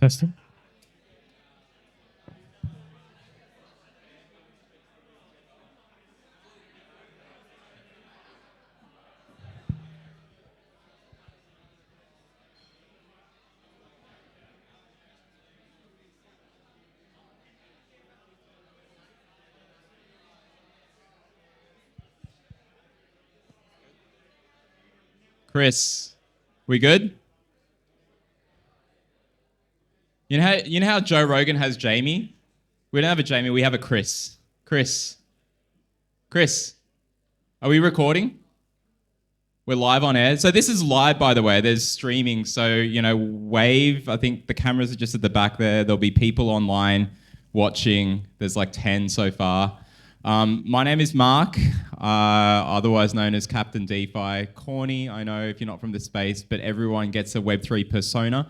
Testing. Chris, we good? You know how Joe Rogan has Jamie? We don't have a Jamie, we have a Chris. Chris, are we recording? We're live on air. So this is live, by the way. There's streaming. So, wave. I think the cameras are just at the back there. There'll be people online watching. There's like 10 so far. My name is Mark, otherwise known as Captain DeFi. Corny, I know if you're not from the space, but everyone gets a Web3 persona.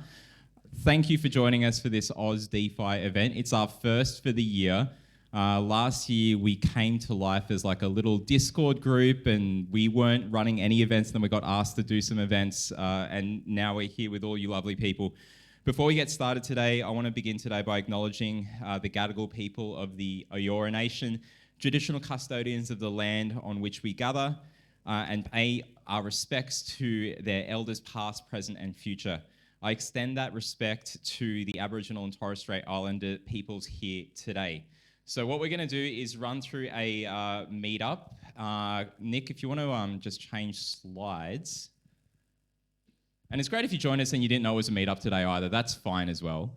Thank you for joining us for this Aus DeFi event. It's our first for the year. Last year, we came to life as like a little Discord group and we weren't running any events. Then we got asked to do some events and now we're here with all you lovely people. Before we get started today, I want to begin today by acknowledging the Gadigal people of the Eora Nation, traditional custodians of the land on which we gather, and pay our respects to their elders past, present and future. I extend that respect to the Aboriginal and Torres Strait Islander peoples here today. So what we're going to do is run through a meetup. Nick, if you want to just change slides. And it's great if you joined us and you didn't know it was a meetup today either. That's fine as well.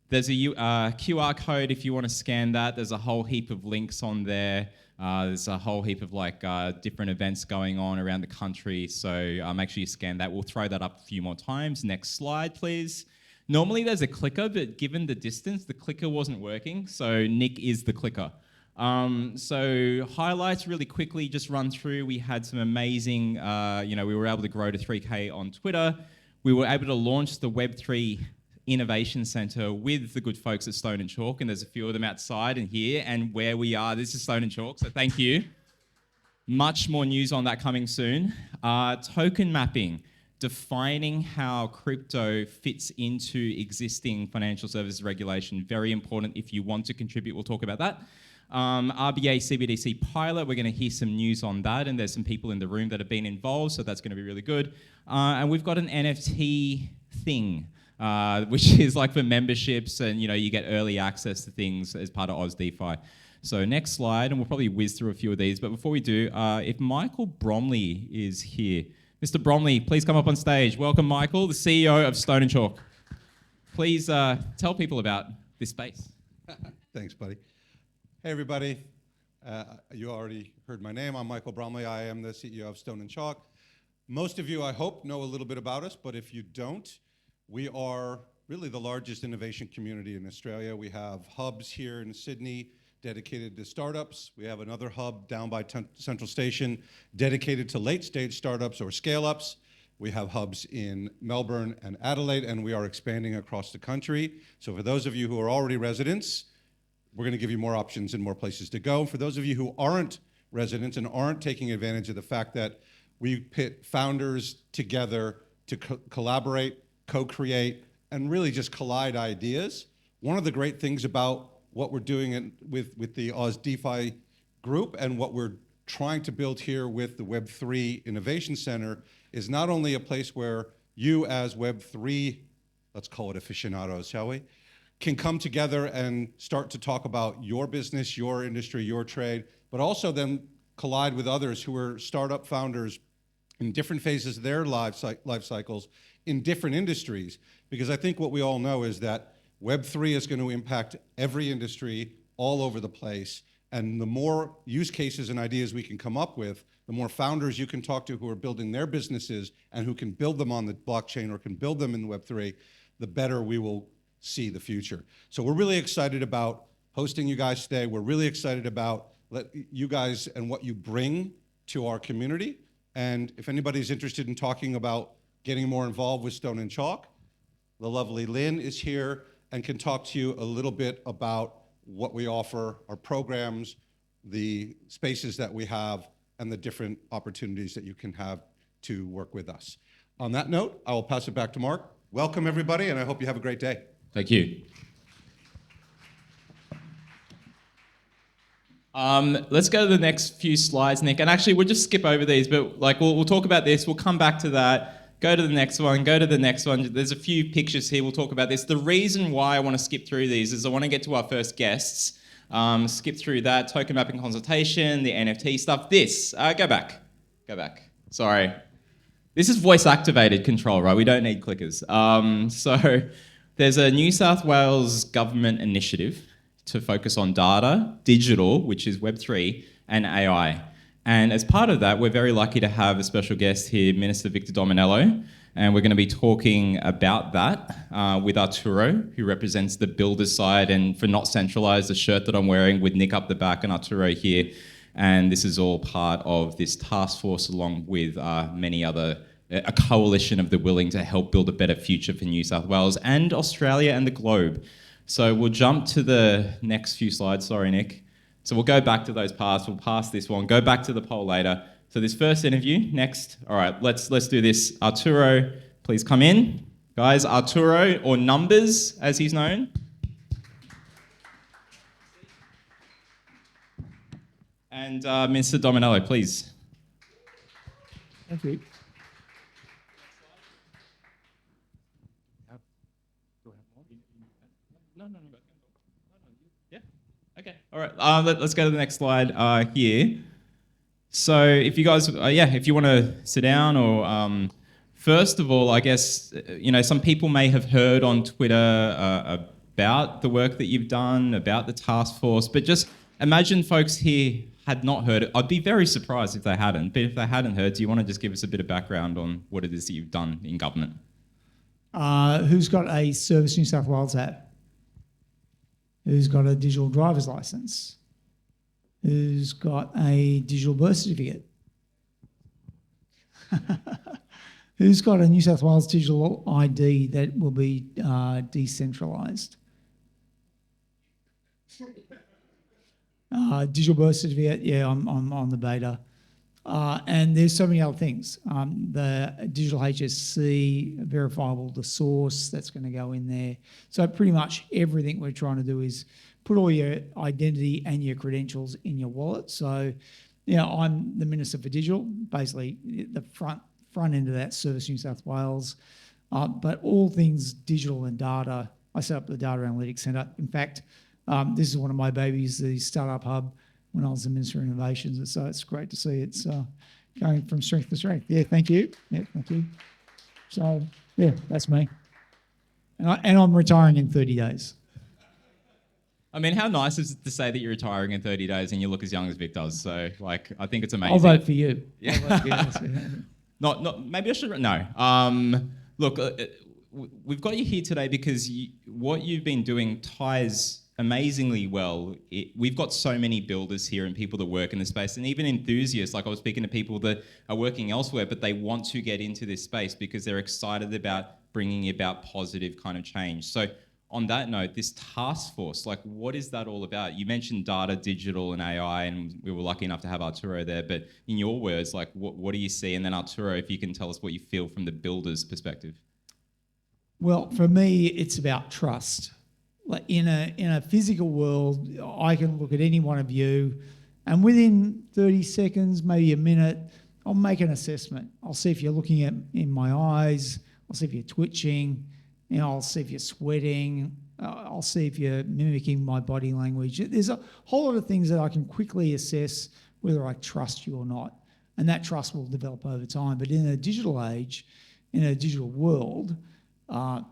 There's a QR code if you want to scan that. There's a whole heap of links on there. There's a whole heap of different events going on around the country. So make sure you scan that. We'll throw that up a few more times. Next slide, please. Normally there's a clicker, but given the distance, the clicker wasn't working. So Nick is the clicker. So highlights really quickly, just run through. We had some amazing, we were able to grow to 3K on Twitter. We were able to launch the Web3 Innovation Centre with the good folks at Stone & Chalk, and there's a few of them outside and here and where we are. This is Stone & Chalk, so thank you. Much more news on that coming soon. Token mapping, defining how crypto fits into existing financial services regulation. Very important if you want to contribute. We'll talk about that. RBA CBDC pilot, we're going to hear some news on that, and there's some people in the room that have been involved, so that's going to be really good. And we've got an NFT thing, which is like for memberships and you get early access to things as part of Aus DeFi. So next slide, and we'll probably whiz through a few of these, but before we do, if Michael Bromley is here. Mr. Bromley, please come up on stage. Welcome, Michael, the CEO of Stone & Chalk. Please tell people about this space. Thanks, buddy. Hey, everybody. You already heard my name. I'm Michael Bromley. I am the CEO of Stone & Chalk. Most of you, I hope, know a little bit about us, but if you don't, we are really the largest innovation community in Australia. We have hubs here in Sydney dedicated to startups. We have another hub down by Central Station dedicated to late-stage startups or scale-ups. We have hubs in Melbourne and Adelaide, and we are expanding across the country. So for those of you who are already residents, we're going to give you more options and more places to go. For those of you who aren't residents and aren't taking advantage of the fact that we pit founders together to collaborate, co-create, and really just collide ideas. One of the great things about what we're doing with the Aus DeFi group and what we're trying to build here with the Web3 Innovation Centre is not only a place where you as Web3, let's call it aficionados, shall we, can come together and start to talk about your business, your industry, your trade, but also then collide with others who are startup founders in different phases of their life cycles in different industries. Because I think what we all know is that Web3 is going to impact every industry all over the place. And the more use cases and ideas we can come up with, the more founders you can talk to who are building their businesses and who can build them on the blockchain or can build them in Web3, the better we will see the future. So we're really excited about hosting you guys today. We're really excited about you guys and what you bring to our community. And if anybody's interested in talking about getting more involved with Stone & Chalk, the lovely Lynn is here and can talk to you a little bit about what we offer, our programs, the spaces that we have, and the different opportunities that you can have to work with us. On that note, I will pass it back to Mark. Welcome, everybody, and I hope you have a great day. Thank you. Let's go to the next few slides, Nick. And actually, we'll just skip over these, but like we'll talk about this. We'll come back to that. Go to the next one. Go to the next one. There's a few pictures here. We'll talk about this. The reason why I want to skip through these is I want to get to our first guests. Skip through that. Token mapping consultation, the NFT stuff. This. Go back. Go back. Sorry. This is voice activated control, right? We don't need clickers. So there's a New South Wales government initiative to focus on data, digital, which is Web3, and AI. And as part of that, we're very lucky to have a special guest here, Minister Victor Dominello, and we're going to be talking about that with Arturo, who represents the builder side, and for NotCentralised, the shirt that I'm wearing with Nick up the back and Arturo here. And this is all part of this task force, along with many other, a coalition of the willing to help build a better future for New South Wales and Australia and the globe. So we'll jump to the next few slides. Sorry, Nick. So we'll go back to those paths. We'll pass this one. Go back to the poll later. So this first interview, next. All right, let's do this. Arturo, please come in. Guys, Arturo, or Numbers, as he's known. And Mr. Dominello, please. Thank you. Okay, all right. Let's go to the next slide here. So if you guys, if you want to sit down, or first of all, I guess, some people may have heard on Twitter about the work that you've done, about the task force, but just imagine folks here had not heard it. I'd be very surprised if they hadn't, but if they hadn't heard, do you want to just give us a bit of background on what it is that you've done in government? Who's got a Service New South Wales app? Who's got a digital driver's license? Who's got a digital birth certificate? Who's got a New South Wales digital ID that will be decentralised? Digital birth certificate, yeah, I'm on the beta. And there's so many other things. The digital HSC, verifiable the source, that's going to go in there. So pretty much everything we're trying to do is put all your identity and your credentials in your wallet. So, I'm the Minister for Digital, basically the front end of that, Service New South Wales. But all things digital and data, I set up the Data Analytics Centre. In fact, this is one of my babies, the Startup Hub, when I was the Minister of Innovations. So it's great to see it's going from strength to strength. Yeah, thank you. Yeah, thank you. So, yeah, that's me. And I'm retiring in 30 days. I mean, how nice is it to say that you're retiring in 30 days and you look as young as Vic does? So, I think it's amazing. I'll vote for you. Yeah. Not. Maybe I should. No. Look, we've got you here today because what you've been doing ties amazingly well. We've got so many builders here and people that work in the space, and even enthusiasts. Like, I was speaking to people that are working elsewhere, but they want to get into this space because they're excited about bringing about positive kind of change. So on that note, this task force, what is that all about? You mentioned data, digital, and AI, and we were lucky enough to have Arturo there. But in your words, what do you see? And then Arturo, if you can tell us what you feel from the builder's perspective. Well, for me, it's about trust. Like in a physical world, I can look at any one of you, and within 30 seconds, maybe a minute, I'll make an assessment. I'll see if you're looking in my eyes. I'll see if you're twitching. I'll see if you're sweating. I'll see if you're mimicking my body language. There's a whole lot of things that I can quickly assess whether I trust you or not, and that trust will develop over time. But in a digital age, in a digital world,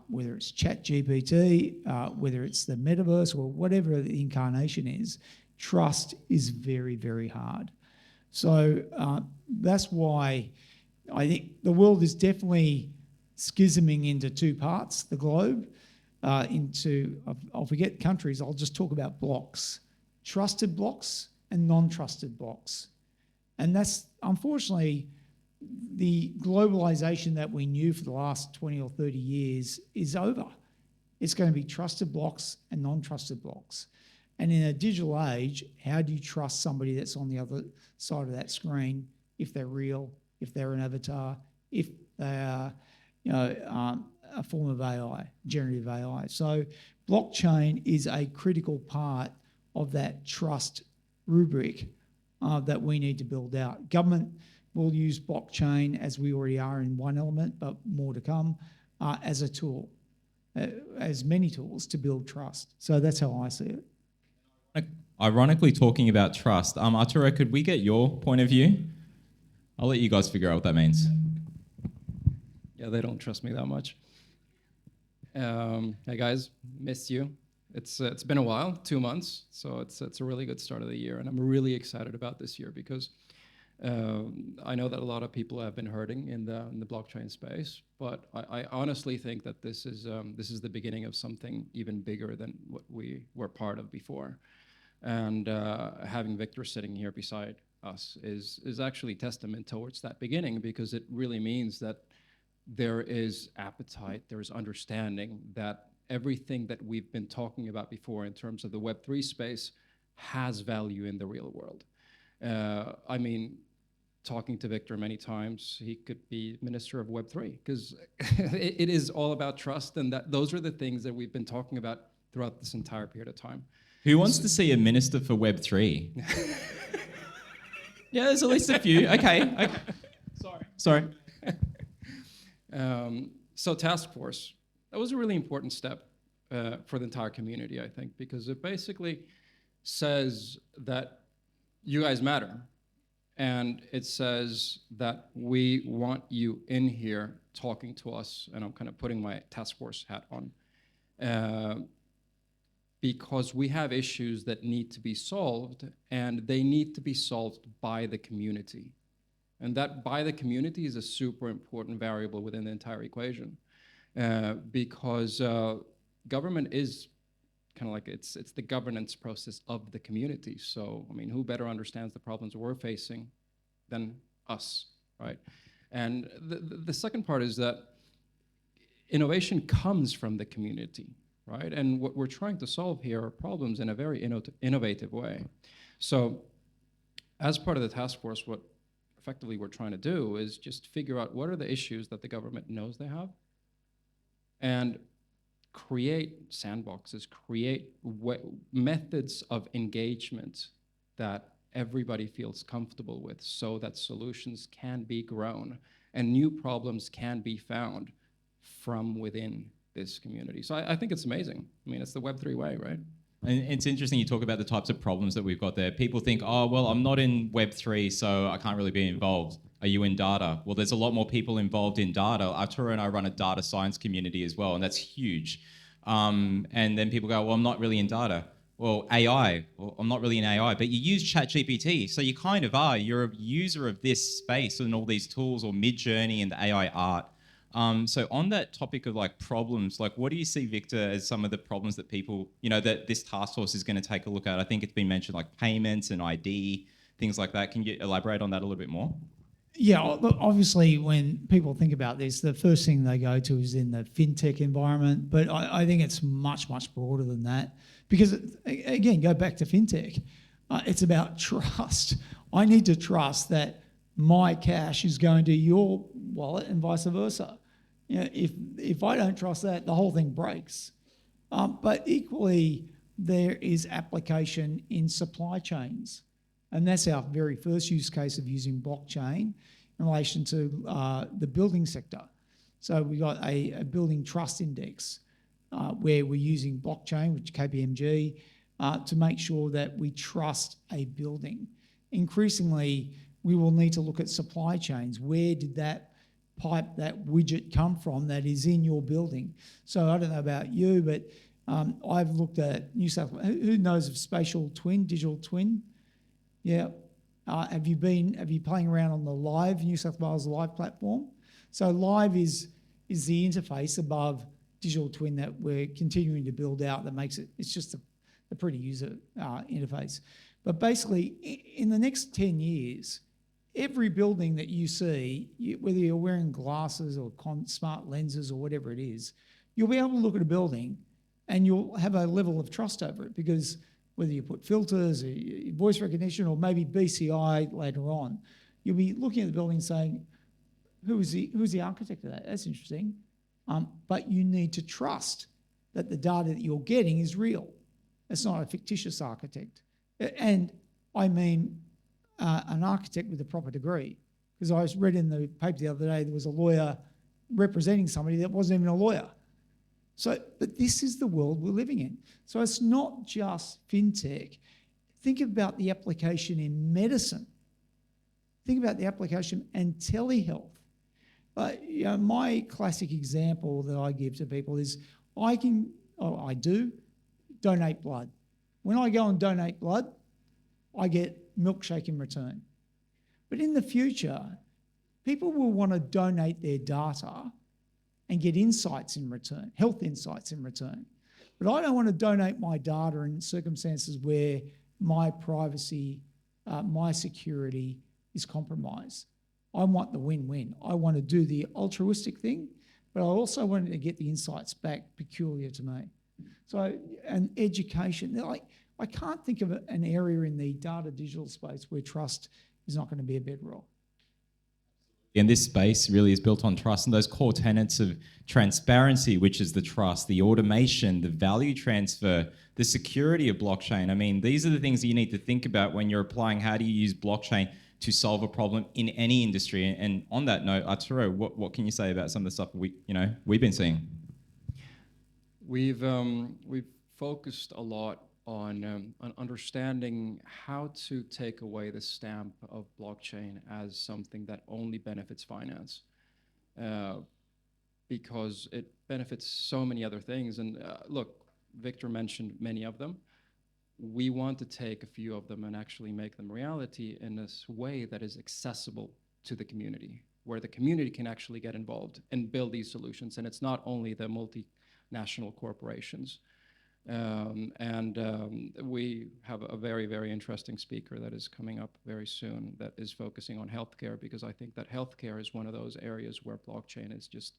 whether it's ChatGPT, whether it's the metaverse, or whatever the incarnation is, trust is very, very hard. So that's why I think the world is definitely schisming into two parts, the globe, I'll forget countries, I'll just talk about blocks. Trusted blocks and non-trusted blocks. And that's, unfortunately, the globalization that we knew for the last 20 or 30 years is over. It's going to be trusted blocks and non-trusted blocks. And in a digital age, how do you trust somebody that's on the other side of that screen, if they're real, if they're an avatar, if they are a form of AI, generative AI. So blockchain is a critical part of that trust rubric that we need to build out. Government will use blockchain, as we already are in one element, but more to come, as a tool, as many tools to build trust. So that's how I see it. Ironically, talking about trust, Arturo, could we get your point of view? I'll let you guys figure out what that means. Yeah, they don't trust me that much. Hey guys, missed you. It's been a while, 2 months, so it's a really good start of the year, and I'm really excited about this year because I know that a lot of people have been hurting in the blockchain space, but I honestly think that this is the beginning of something even bigger than what we were part of before. And having Victor sitting here beside us is actually testament towards that beginning, because it really means that there is appetite, there is understanding that everything that we've been talking about before in terms of the Web3 space has value in the real world. I mean, talking to Victor many times, he could be Minister of Web3, because it is all about trust, and those are the things that we've been talking about throughout this entire period of time. Who wants to see a minister for Web3? Yeah, there's at least a few. Okay. Sorry. So Taskforce, that was a really important step for the entire community, I think, because it basically says that you guys matter. And it says that we want you in here talking to us, and I'm kind of putting my Taskforce hat on, because we have issues that need to be solved, and they need to be solved by the community. And that by the community is a super important variable within the entire equation, because government is kind of like it's the governance process of the community. So, I mean, who better understands the problems we're facing than us, right? And the second part is that innovation comes from the community, right? And what we're trying to solve here are problems in a very innovative way. So, as part of the task force, what effectively we're trying to do is just figure out what are the issues that the government knows they have, and create sandboxes, create methods of engagement that everybody feels comfortable with, so that solutions can be grown and new problems can be found from within this community. So I think it's amazing. I mean, it's the Web3 way, right? And it's interesting you talk about the types of problems that we've got there. People think, oh, well, I'm not in Web3, so I can't really be involved. Are you in data? Well, there's a lot more people involved in data. Arturo and I run a data science community as well, and that's huge. And then people go, well, I'm not really in data. Well, AI, well, I'm not really in AI, but you use ChatGPT, so you kind of are. You're a user of this space and all these tools, or Midjourney and the AI art. So on that topic of like problems, like what do you see, Victor, as some of the problems that people, that this task force is going to take a look at? I think it's been mentioned, like payments and ID, things like that. Can you elaborate on that a little bit more? Yeah, obviously when people think about this, the first thing they go to is in the fintech environment, but I think it's much, much broader than that, because again, go back to fintech, it's about trust. I need to trust that my cash is going to your wallet and vice versa. If I don't trust that, the whole thing breaks. But equally, there is application in supply chains. And that's our very first use case of using blockchain in relation to the building sector. So we got a building trust index where we're using blockchain, which is KPMG, to make sure that we trust a building. Increasingly, we will need to look at supply chains. Where did that pipe, that widget come from that is in your building? So I don't know about you, but I've looked at New South Wales. Who knows of spatial twin, digital twin? Yeah. Have you playing around on the Live, New South Wales Live platform? So Live is the interface above digital twin that we're continuing to build out that makes it's just a pretty user interface. But basically, in the next 10 years, every building that you see, whether you're wearing glasses or smart lenses or whatever it is, you'll be able to look at a building and you'll have a level of trust over it, because whether you put filters, voice recognition, or maybe BCI later on, you'll be looking at the building saying, who's the architect of that? That's interesting. But you need to trust that the data that you're getting is real. It's not a fictitious architect. And I mean an architect with a proper degree. Because I read in the paper the other day, there was a lawyer representing somebody that wasn't even a lawyer. So, but this is the world we're living in. So it's not just fintech. Think about the application in medicine. Think about the application and telehealth. My classic example that I give to people is I do donate blood. When I go and donate blood, I get milkshake in return. But in the future, people will want to donate their data and get insights in return, health insights in return. But I don't want to donate my data in circumstances where my privacy, my security is compromised. I want the win-win. I want to do the altruistic thing, but I also want to get the insights back peculiar to me. So, and education, I can't think of an area in the data digital space where trust is not going to be a bedrock. And this space really is built on trust and those core tenets of transparency, which is the trust, the automation, the value transfer, the security of blockchain. I mean, these are the things that you need to think about when you're applying how do you use blockchain to solve a problem in any industry. And on that note, Arturo, what can you say about some of the stuff we've been seeing? We've focused a lot on understanding how to take away the stamp of blockchain as something that only benefits finance, because it benefits so many other things. And look, Victor mentioned many of them. We want to take a few of them and actually make them reality in this way that is accessible to the community, where the community can actually get involved and build these solutions. And it's not only the multinational corporations. We have a very, very interesting speaker that is coming up very soon that is focusing on healthcare, because I think that healthcare is one of those areas where blockchain is just,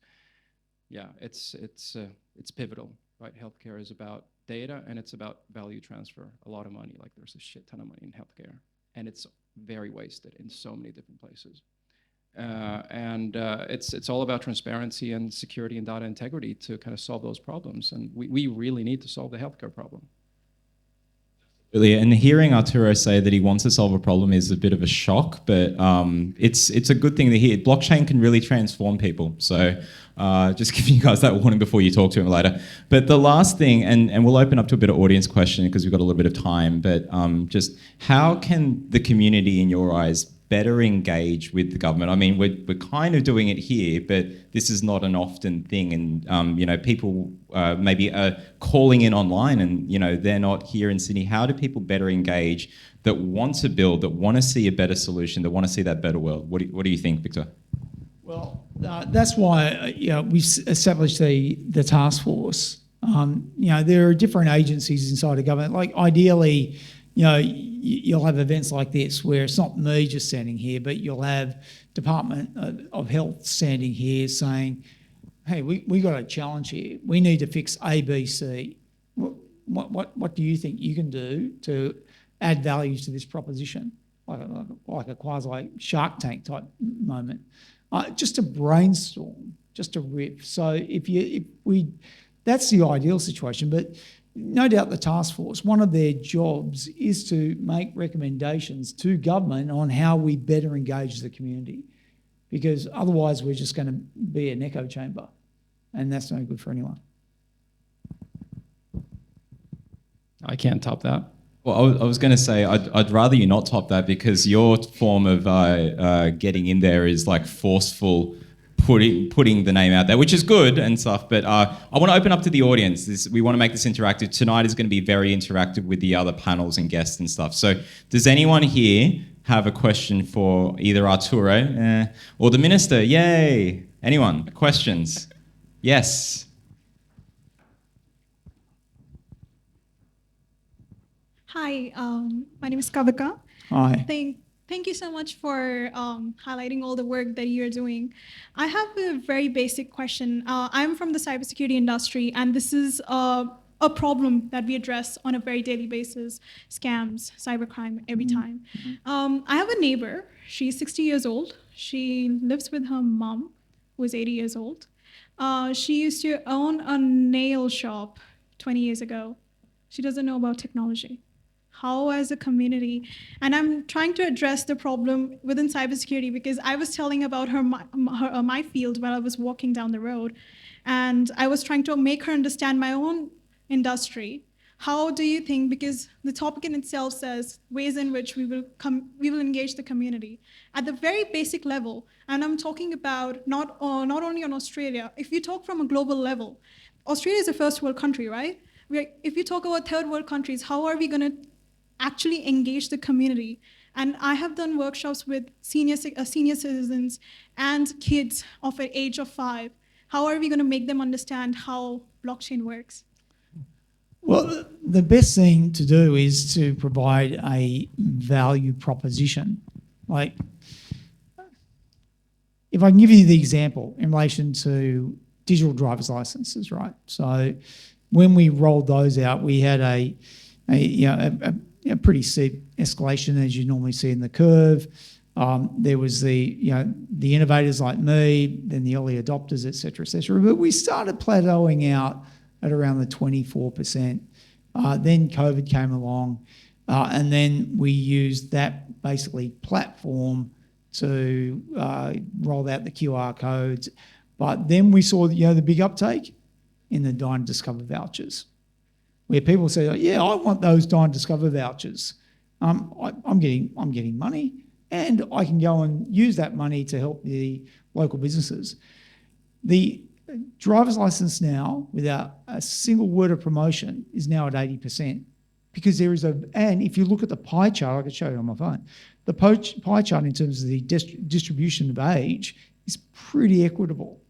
it's pivotal, right? Healthcare is about data and it's about value transfer, a lot of money. Like there's a shit ton of money in healthcare and it's very wasted in so many different places. It's all about transparency and security and data integrity to kind of solve those problems. And we really need to solve the healthcare problem. Really, and hearing Arturo say that he wants to solve a problem is a bit of a shock, but it's a good thing to hear. Blockchain can really transform people. So just giving you guys that warning before you talk to him later. But the last thing, and we'll open up to a bit of audience question because we've got a little bit of time, but just how can the community, in your eyes, better engage with the government? I mean, we're kind of doing it here, but this is not an often thing. And, people maybe are calling in online and, they're not here in Sydney. How do people better engage that want to build, that want to see a better solution, that want to see that better world? What do you think, Victor? Well, that's why we've established the Taskforce. There are different agencies inside the government. Like ideally, you'll have events like this where it's not me just standing here, but you'll have Department of Health standing here saying, hey, we got a challenge here. We need to fix A, B, C. What do you think you can do to add value to this proposition? Like a quasi Shark Tank type moment. Just to brainstorm, just to riff. So that's the ideal situation, but no doubt the task force, one of their jobs is to make recommendations to government on how we better engage the community, because otherwise we're just going to be an echo chamber, and that's no good for anyone. I can't top that. Well, I was going to say, I'd rather you not top that, because your form of getting in there is like forceful, putting the name out there, which is good and stuff. But I want to open up to the audience. We want to make this interactive. Tonight is going to be very interactive with the other panels and guests and stuff. So does anyone here have a question for either Arturo or the minister? Yay! Anyone? Questions? Yes. Hi, my name is Kavika. Hi. Thank you so much for highlighting all the work that you're doing. I have a very basic question. I'm from the cybersecurity industry, and this is a problem that we address on a very daily basis: scams, cybercrime, every time. I have a neighbor. She's 60 years old. She lives with her mom, who is 80 years old. She used to own a nail shop 20 years ago. She doesn't know about technology. How, as a community, and I'm trying to address the problem within cybersecurity because I was telling about my field while I was walking down the road, and I was trying to make her understand my own industry. How do you think, because the topic in itself says ways in which we will engage the community at the very basic level, and I'm talking about not only on Australia. If you talk from a global level, Australia is a first world country, right? If you talk about third world countries, how are we going to actually engage the community? And I have done workshops with senior citizens and kids of an age of 5. How are we going to make them understand how blockchain works? Well, the best thing to do is to provide a value proposition. Like, if I can give you the example in relation to digital driver's licenses, right? So when we rolled those out, we had a pretty steep escalation, as you normally see in the curve. There was the innovators like me, then the early adopters, et cetera, but we started plateauing out at around the 24%. Then COVID came along, and then we used that basically platform to roll out the QR codes. But then we saw the big uptake in the Dine Discover vouchers, where people say, oh, yeah, I want those Dine Discover vouchers. I'm getting money, and I can go and use that money to help the local businesses. The driver's license now, without a single word of promotion, is now at 80%, because there is and if you look at the pie chart, I can show you on my phone, the pie chart in terms of the distribution of age is pretty equitable.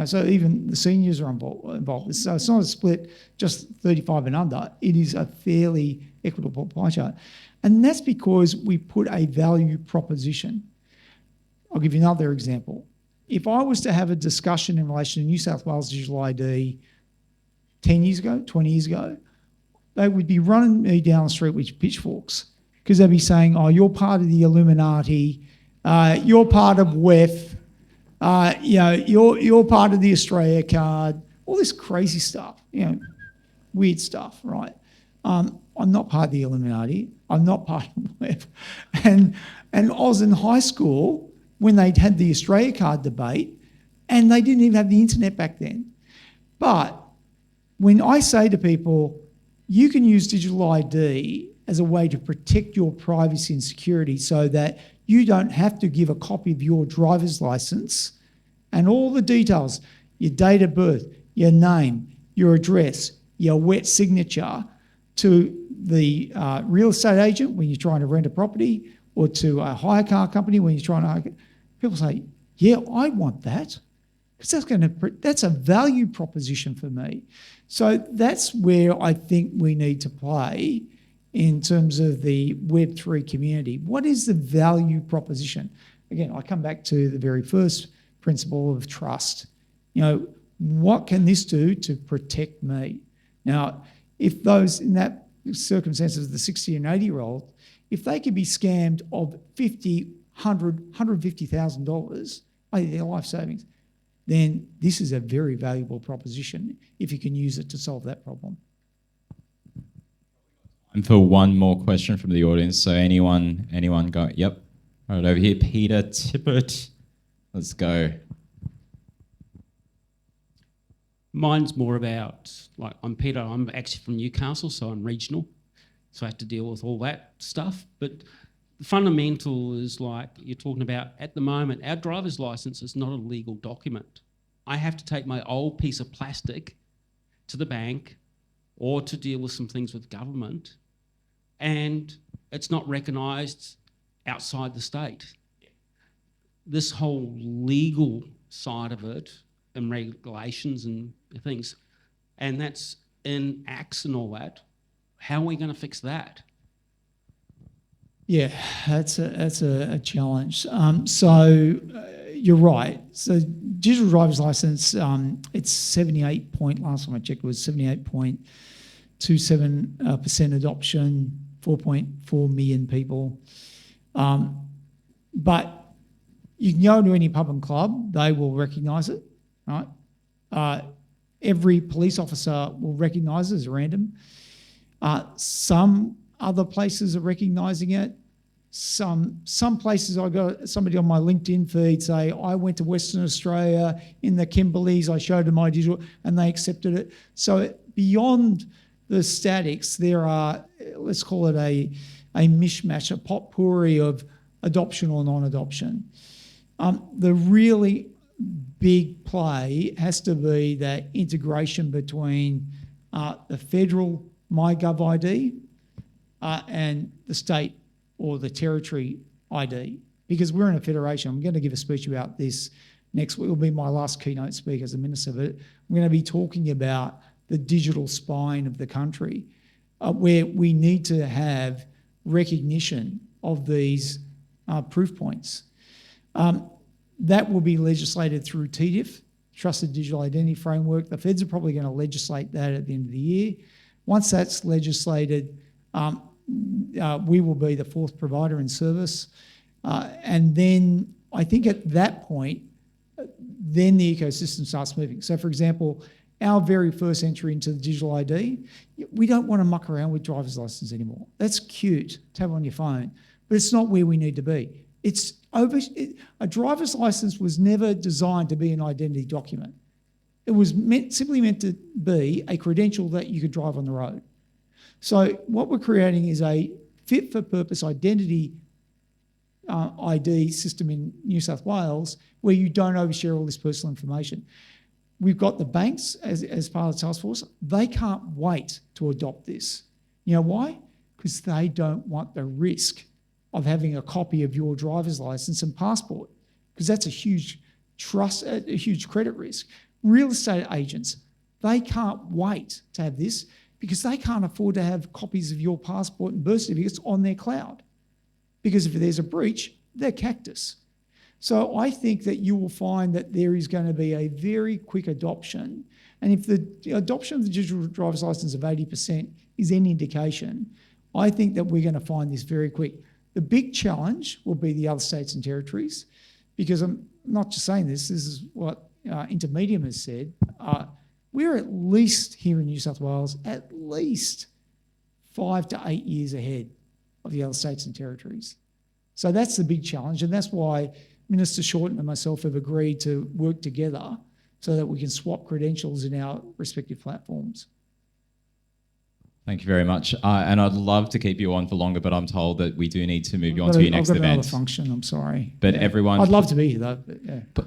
So even the seniors are involved. So it's not a split just 35 and under. It is a fairly equitable pie chart. And that's because we put a value proposition. I'll give you another example. If I was to have a discussion in relation to New South Wales Digital ID 10 years ago, 20 years ago, they would be running me down the street with pitchforks, because they'd be saying, oh, you're part of the Illuminati, you're part of WEF, you're part of the Australia card, all this crazy stuff, weird stuff, right? I'm not part of the Illuminati. I'm not part of WEF. And I was in high school when they'd had the Australia card debate, and they didn't even have the internet back then. But when I say to people, you can use digital ID as a way to protect your privacy and security so that you don't have to give a copy of your driver's license and all the details, your date of birth, your name, your address, your wet signature, to the real estate agent when you're trying to rent a property, or to a hire car company when you're trying to hire. People say, yeah, I want that, because that's a value proposition for me. So that's where I think we need to play in terms of the Web3 community. What is the value proposition? Again, I come back to the very first principle of trust. What can this do to protect me? Now, if those in that circumstances, the 60 and 80-year-old, if they could be scammed of $50,000, $100,000, $150,000, i.e. their life savings, then this is a very valuable proposition if you can use it to solve that problem. And for one more question from the audience. So anyone go? Yep. Right over here, Peter Tippett. Let's go. Mine's more about, I'm Peter, I'm actually from Newcastle, so I'm regional. So I have to deal with all that stuff. But the fundamental is you're talking about, at the moment, our driver's license is not a legal document. I have to take my old piece of plastic to the bank or to deal with some things with government, and it's not recognised outside the state. This whole legal side of it and regulations and things, and that's in acts and all that. How are we going to fix that? Yeah, that's a challenge. You're right. So digital driver's license, it's 78 last time I checked, it was 78.27% adoption, 4.4 million people. But you can go to any pub and club, they will recognise it, right? every police officer will recognise it as random. Some other places are recognising it. Some places, I got somebody on my LinkedIn feed say, I went to Western Australia in the Kimberleys, I showed them my digital, and they accepted it. So beyond the statics, there are, let's call it a mishmash, a potpourri of adoption or non-adoption. The really big play has to be that integration between the federal MyGov ID and the state or the territory ID, because we're in a federation. I'm going to give a speech about this next week. It will be my last keynote speak as a minister, but I'm going to be talking about the digital spine of the country, where we need to have recognition of these proof points. That will be legislated through TDIF, Trusted Digital Identity Framework. The feds are probably going to legislate that at the end of the year. Once that's legislated, we will be the fourth provider in service. And then I think at that point, then the ecosystem starts moving. So for example, our very first entry into the digital ID, we don't want to muck around with driver's license anymore. That's cute to have on your phone, but it's not where we need to be. A driver's license was never designed to be an identity document. It was simply meant to be a credential that you could drive on the road. So what we're creating is a fit-for-purpose identity ID system in New South Wales where you don't overshare all this personal information. We've got the banks as part of the Taskforce. They can't wait to adopt this. You know why? Because they don't want the risk of having a copy of your driver's license and passport, because that's a huge credit risk. Real estate agents, they can't wait to have this because they can't afford to have copies of your passport and birth certificates on their cloud. Because if there's a breach, they're cactus. So I think that you will find that there is going to be a very quick adoption. And if the adoption of the digital driver's license of 80% is any indication, I think that we're going to find this very quick. The big challenge will be the other states and territories, because I'm not just saying this is what Intermedium has said. We're at least here in New South Wales, at least 5 to 8 years ahead of the other states and territories. So that's the big challenge, and that's why Minister Shorten and myself have agreed to work together so that we can swap credentials in our respective platforms. Thank you very much. And I'd love to keep you on for longer, but I'm told that we do need to move you on to your next event. I've got another event. function, I'm sorry. But everyone... I'd love to be here though, but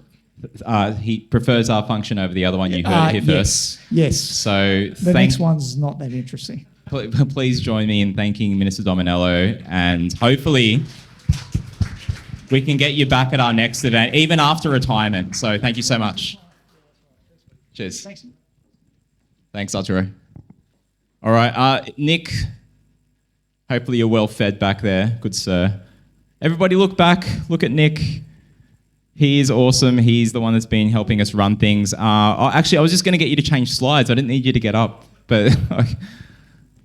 yeah. He prefers our function over the other one. You heard it here first. Yes. So the next one's not that interesting. Please join me in thanking Minister Dominello, and hopefully we can get you back at our next event, even after retirement. So thank you so much. Cheers. Thanks, Arturo. All right, Nick, hopefully you're well fed back there. Good sir. Everybody look back, look at Nick. He is awesome. He's the one that's been helping us run things. Actually, I was just going to get you to change slides. I didn't need you to get up, but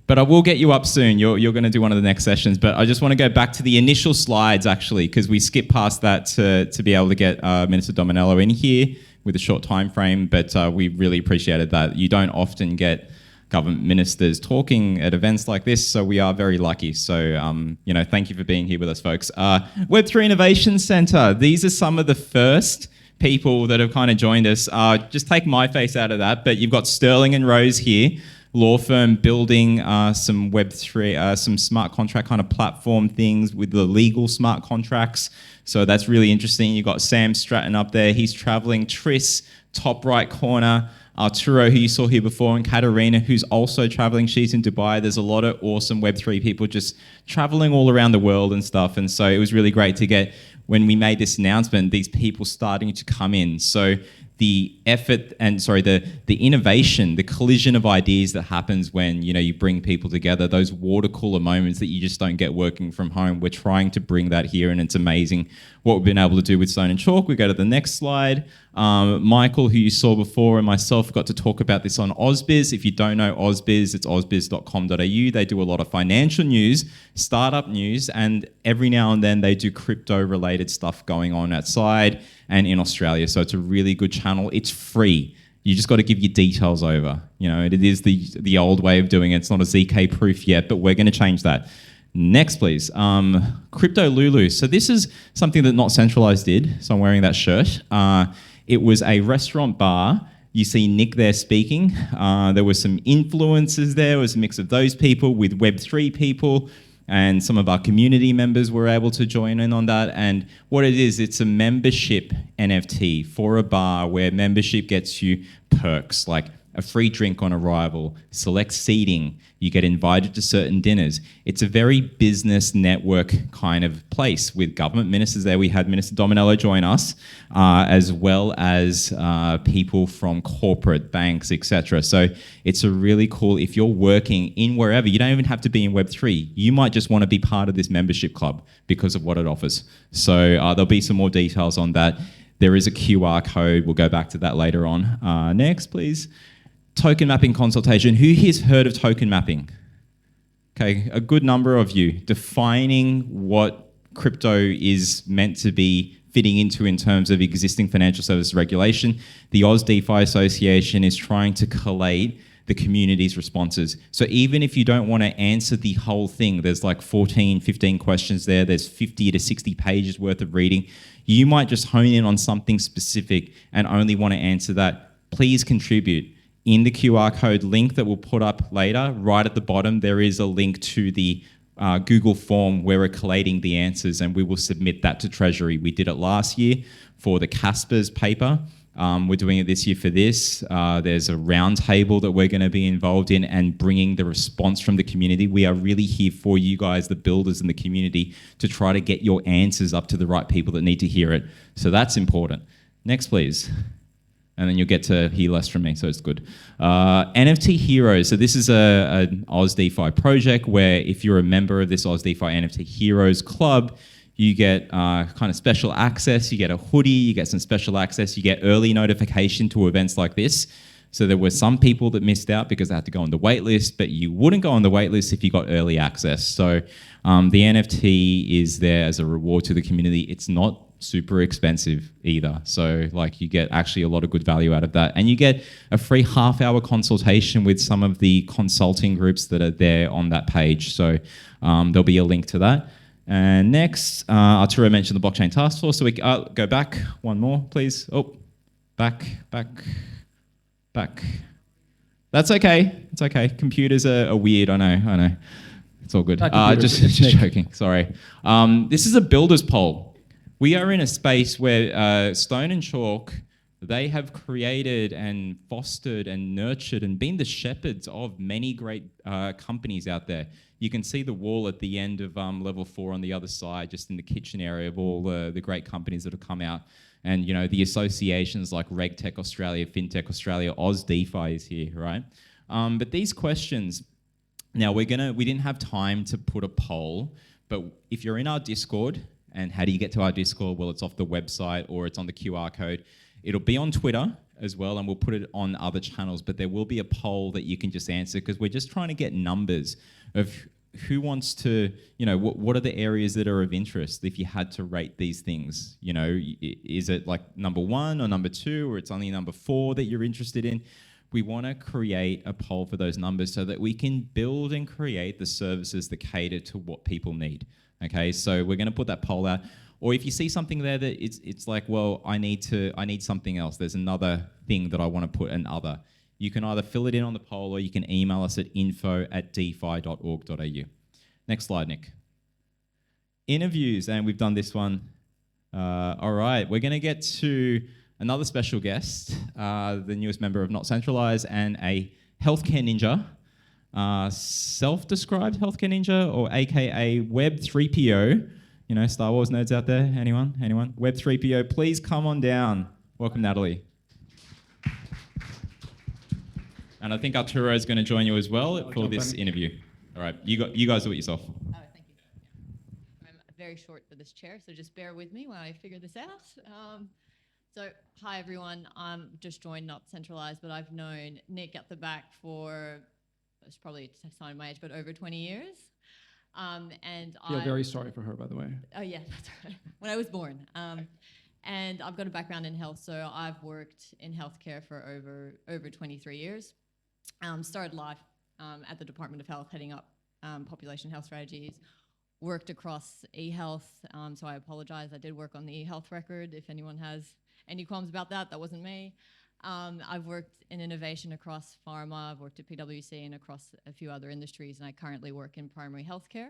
I will get you up soon. You're going to do one of the next sessions, but I just want to go back to the initial slides, actually, because we skipped past that to be able to get Minister Dominello in here with a short time frame, but we really appreciated that. You don't often get government ministers talking at events like this, so we are very lucky. So, thank you for being here with us, folks. Web3 Innovation Centre. These are some of the first people that have kind of joined us. Just take my face out of that, but you've got Sterling and Rose here, law firm building some Web3, some smart contract kind of platform things with the legal smart contracts. So that's really interesting. You've got Sam Stratton up there. He's traveling. Tris, top right corner. Arturo, who you saw here before, and Katarina, who's also traveling. She's in Dubai. There's a lot of awesome Web3 people just traveling all around the world and stuff. And so it was really great to get, when we made this announcement, these people starting to come in. So the effort and the innovation, the collision of ideas that happens when you bring people together, those water cooler moments that you just don't get working from home. We're trying to bring that here, and it's amazing what we've been able to do with Stone and Chalk. We go to the next slide. Michael, who you saw before, and myself got to talk about this on ausbiz. If you don't know ausbiz, it's ausbiz.com.au. They do a lot of financial news, startup news, and every now and then they do crypto-related stuff going on outside and in Australia. So it's a really good channel. It's free. You just got to give your details over. You know, it is the old way of doing it. It's not a ZK proof yet, but we're going to change that. Next, please. CryptoLulu. So this is something that NotCentralised did. So I'm wearing that shirt. It was a restaurant bar. You see Nick there speaking. There were some influencers there. It was a mix of those people with Web3 people, and some of our community members were able to join in on that. And what it is, it's a membership NFT for a bar where membership gets you perks like a free drink on arrival, select seating, you get invited to certain dinners. It's a very business network kind of place with government ministers there. We had Minister Dominello join us, as well as people from corporate banks, etc. So it's a really cool, if you're working in wherever, you don't even have to be in Web3. You might just want to be part of this membership club because of what it offers. So there'll be some more details on that. There is a QR code. We'll go back to that later on. Next, please. Token mapping consultation. Who here's heard of token mapping? Okay, a good number of you. Defining what crypto is meant to be fitting into in terms of existing financial services regulation. The Aus DeFi Association is trying to collate the community's responses. So even if you don't want to answer the whole thing, there's like 14, 15 questions there, there's 50 to 60 pages worth of reading. You might just hone in on something specific and only want to answer that. Please contribute. In the QR code link that we'll put up later, right at the bottom, there is a link to the Google form where we're collating the answers, and we will submit that to Treasury. We did it last year for the Casper's paper. We're doing it this year for this. There's a roundtable that we're going to be involved in and bringing the response from the community. We are really here for you guys, the builders in the community, to try to get your answers up to the right people that need to hear it. So that's important. Next, please. And then you'll get to hear less from me, so it's good. NFT Heroes. So this is an Aus DeFi project where if you're a member of this Aus DeFi NFT Heroes Club, you get kind of special access. You get a hoodie, you get some special access, you get early notification to events like this. So there were some people that missed out because they had to go on the wait list, but you wouldn't go on the wait list if you got early access. So the NFT is there as a reward to the community. It's not super expensive either. So like you get actually a lot of good value out of that. And you get a free half-hour consultation with some of the consulting groups that are there on that page. So there'll be a link to that. And next, Arturo mentioned the blockchain Taskforce. So we go back one more, please. Oh, back. That's okay. It's okay. Computers are weird. I know. It's all good. Just joking. Sorry. This is a builder's poll. We are in a space where Stone and Chalk, they have created and fostered and nurtured and been the shepherds of many great companies out there. You can see the wall at the end of level 4 on the other side, just in the kitchen area of all the great companies that have come out. And, you know, the associations like RegTech Australia, FinTech Australia, Aus DeFi is here, right? But these questions, now we didn't have time to put a poll, but if you're in our Discord, and how do you get to our Discord? Well, it's off the website or it's on the QR code. It'll be on Twitter as well, and we'll put it on other channels, but there will be a poll that you can just answer because we're just trying to get numbers of who wants to, you know, what are the areas that are of interest if you had to rate these things? You know, is it like number 1 or number 2, or it's only number 4 that you're interested in? We want to create a poll for those numbers so that we can build and create the services that cater to what people need. Okay, so we're going to put that poll out. Or if you see something there that it's like, well, I need something else. There's another thing that I want to put an other. You can either fill it in on the poll or you can email us at info@defi.org.au. Next slide, Nick. Interviews, and we've done this one. All right, we're going to get to another special guest, the newest member of NotCentralised and a healthcare ninja. Self-described healthcare ninja, or AKA Web 3PO. You know, Star Wars nerds out there? Anyone? Web 3PO, please come on down. Welcome, Nathalie. And I think Arturo is going to join you as well for this interview. All right, you guys do it yourself. Oh, thank you. I'm very short for this chair, so just bear with me while I figure this out. So, hi everyone. I'm just joined NotCentralised, but I've known Nick at the back for, it's probably a sign of my age, but over 20 years. And Feel very sorry for her, by the way. Oh yeah, that's right. When I was born. And I've got a background in health, so I've worked in healthcare for over 23 years. Started life at the Department of Health, heading up population health strategies. Worked across e-health, so I apologize. I did work on the e-health record. If anyone has any qualms about that, that wasn't me. I've worked in innovation across pharma. I've worked at PwC and across a few other industries, and I currently work in primary healthcare.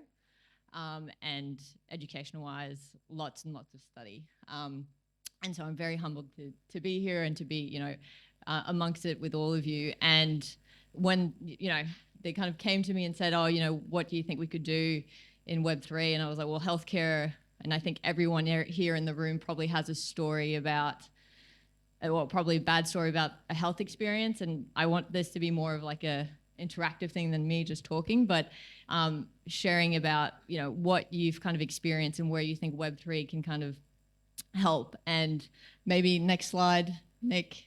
And education-wise, lots and lots of study. And so I'm very humbled to be here and to be, amongst it with all of you. And when, they kind of came to me and said, oh, what do you think we could do in Web3? And I was like, well, healthcare, and I think everyone here in the room probably has a story about, probably a bad story about a health experience. And I want this to be more of like a interactive thing than me just talking, but sharing about, what you've kind of experienced and where you think Web3 can kind of help. And maybe next slide, Nick.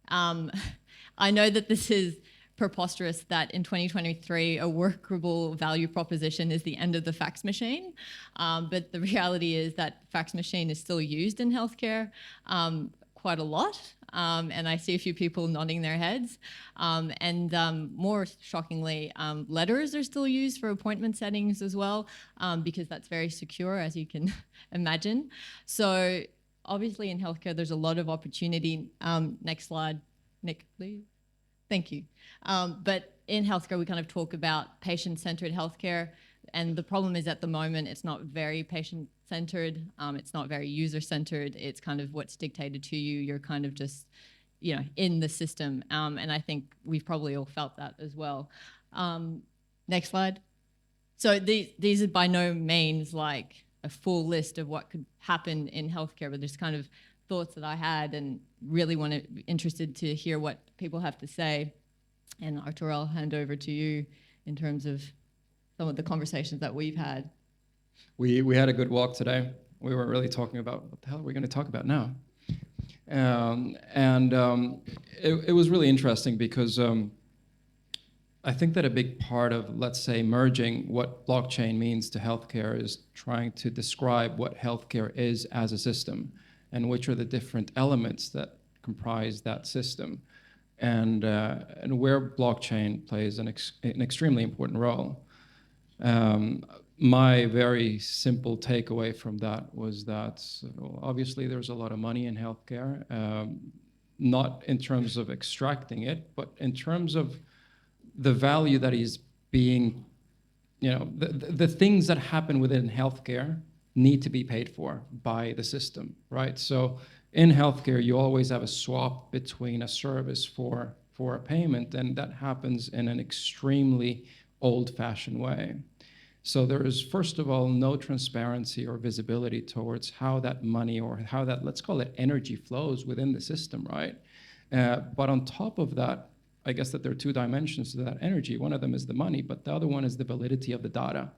I know that this is preposterous that in 2023 a workable value proposition is the end of the fax machine, but the reality is that fax machine is still used in healthcare quite a lot, and I see a few people nodding their heads, and more shockingly, letters are still used for appointment settings as well, because that's very secure, as you can imagine. So obviously in healthcare there's a lot of opportunity. Next slide, Nick, please. Thank you. But in healthcare, we kind of talk about patient-centered healthcare, and the problem is at the moment it's not very patient-centered. It's not very user-centered. It's kind of what's dictated to you. You're kind of just, in the system, and I think we've probably all felt that as well. Next slide. So these are by no means like a full list of what could happen in healthcare, but there's kind of thoughts that I had and really interested to hear what people have to say. And Arturo, I'll hand over to you in terms of some of the conversations that we've had. We had a good walk today. We were really talking about what the hell are we going to talk about now? It was really interesting because I think that a big part of, let's say, merging what blockchain means to healthcare is trying to describe what healthcare is as a system and which are the different elements that comprise that system, and where blockchain plays an extremely important role. My very simple takeaway from that was that obviously there's a lot of money in healthcare, not in terms of extracting it, but in terms of the value that is being, the things that happen within healthcare need to be paid for by the system, right? So in healthcare, you always have a swap between a service for a payment, and that happens in an extremely old-fashioned way. So there is, first of all, no transparency or visibility towards how that money or how that, let's call it energy, flows within the system, right? But on top of that, I guess that there are two dimensions to that energy. One of them is the money, but the other one is the validity of the data,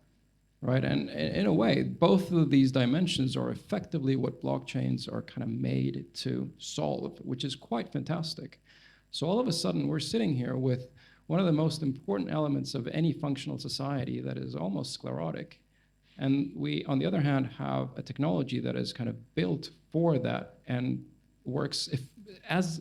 right? And in a way, both of these dimensions are effectively what blockchains are kind of made to solve, which is quite fantastic. So all of a sudden, we're sitting here with one of the most important elements of any functional society that is almost sclerotic. And we, on the other hand, have a technology that is kind of built for that and works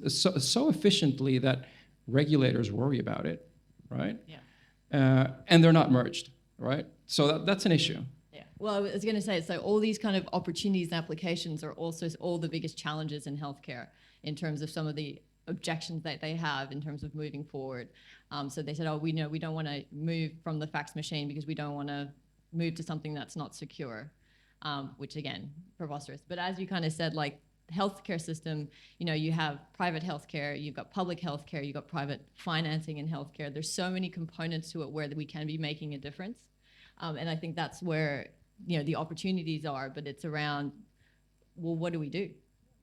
so efficiently that regulators worry about it, right? Yeah. And they're not merged, right? So that's an issue. Yeah. Well, I was going to say, so all these kind of opportunities and applications are also all the biggest challenges in healthcare in terms of some of the objections that they have in terms of moving forward. So they said, oh, we don't want to move from the fax machine because we don't want to move to something that's not secure, which again, preposterous. But as you kind of said, like the healthcare system, you have private healthcare, you've got public healthcare, you've got private financing in healthcare. There's so many components to it where we can be making a difference. And I think that's where, the opportunities are, but it's around, well, what do we do?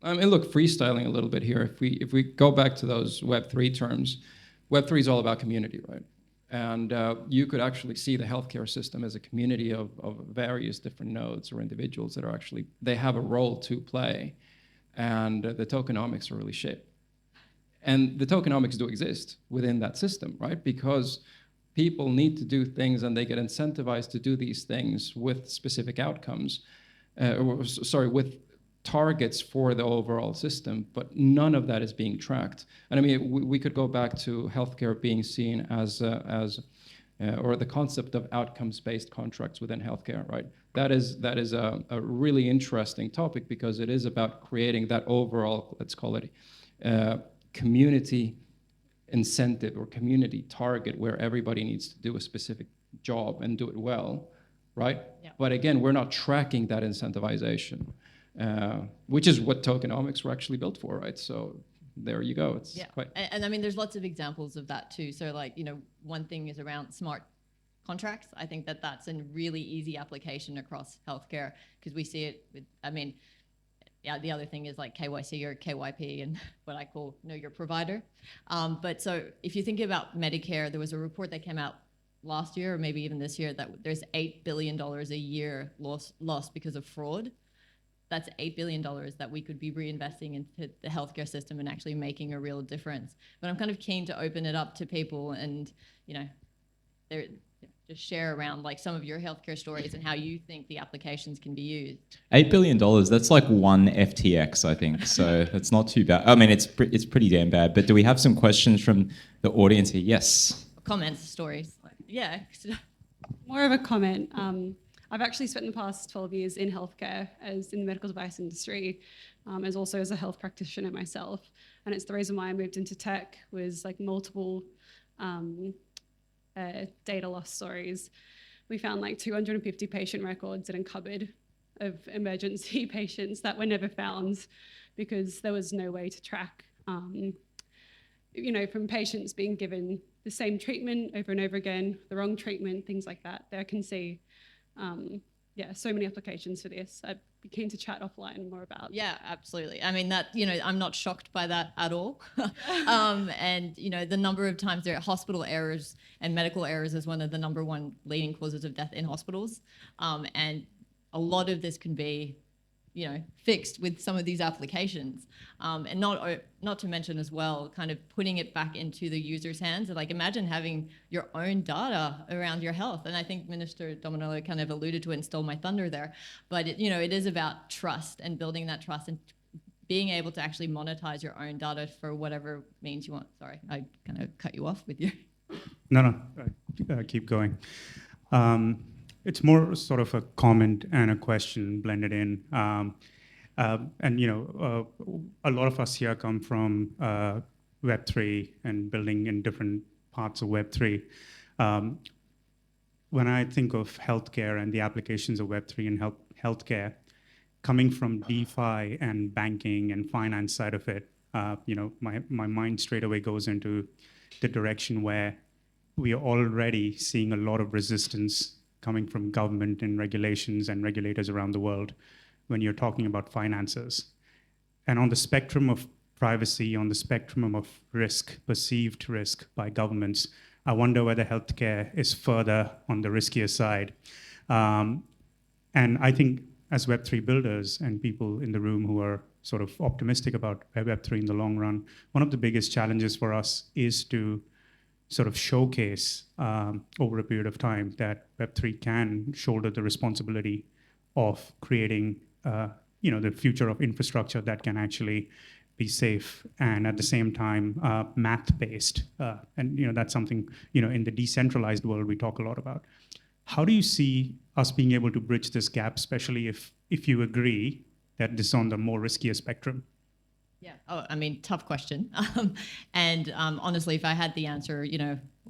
I mean, look, freestyling a little bit here. If we go back to those Web3 terms, Web3 is all about community, right? And you could actually see the healthcare system as a community of various different nodes or individuals that are actually, they have a role to play, and the tokenomics are really shit. And the tokenomics do exist within that system, right? Because people need to do things and they get incentivized to do these things with specific outcomes, with targets for the overall system, but none of that is being tracked. And I mean, we could go back to healthcare being seen as or the concept of outcomes-based contracts within healthcare, right? That is a really interesting topic because it is about creating that overall, let's call it, community incentive or community target where everybody needs to do a specific job and do it well, right? Yeah. But again, we're not tracking that incentivization, which is what tokenomics were actually built for, right? So there you go. It's quite. And I mean, there's lots of examples of that too. So like, one thing is around smart contracts. I think that that's a really easy application across healthcare because we see it with, the other thing is like KYC or KYP and what I call know your provider. But so if you think about Medicare, there was a report that came out last year or maybe even this year that there's $8 billion a year lost because of fraud. That's $8 billion that we could be reinvesting into the healthcare system and actually making a real difference. But I'm kind of keen to open it up to people and, just share around like some of your healthcare stories and how you think the applications can be used. $8 billion, that's like one FTX, I think. So that's not too bad. I mean, it's pretty damn bad. But do we have some questions from the audience here? Yes. Comments, stories. Yeah. More of a comment. I've actually spent the past 12 years in healthcare as in the medical device industry, as also as a health practitioner myself. And it's the reason why I moved into tech was like multiple data loss stories. We found like 250 patient records in a cupboard of emergency patients that were never found because there was no way to track, from patients being given the same treatment over and over again, the wrong treatment, things like that. There I can see, so many applications for this. I'd be keen to chat offline more about. Yeah, absolutely. I mean, I'm not shocked by that at all. And, the number of times there are hospital errors and medical errors is one of the number one leading causes of death in hospitals. And a lot of this can be, fixed with some of these applications. And not to mention as well, kind of putting it back into the user's hands. Like imagine having your own data around your health. And I think Minister Dominello kind of alluded to it and stole my thunder there. But it is about trust and building that trust and being able to actually monetize your own data for whatever means you want. Sorry, I kind of cut you off with you. No, keep going. It's more sort of a comment and a question blended in. A lot of us here come from Web3 and building in different parts of Web3. When I think of healthcare and the applications of Web3 in healthcare, coming from DeFi and banking and finance side of it, my mind straight away goes into the direction where we are already seeing a lot of resistance coming from government and regulations and regulators around the world when you're talking about finances. And on the spectrum of privacy, on the spectrum of risk, perceived risk by governments, I wonder whether healthcare is further on the riskier side. And I think as Web3 builders and people in the room who are sort of optimistic about Web3 in the long run, one of the biggest challenges for us is to sort of showcase over a period of time that Web3 can shoulder the responsibility of creating the future of infrastructure that can actually be safe and at the same time math-based. And that's something in the decentralized world we talk a lot about. How do you see us being able to bridge this gap, especially if you agree that this is on the more riskier spectrum? Yeah. Oh, I mean, tough question. And honestly, if I had the answer,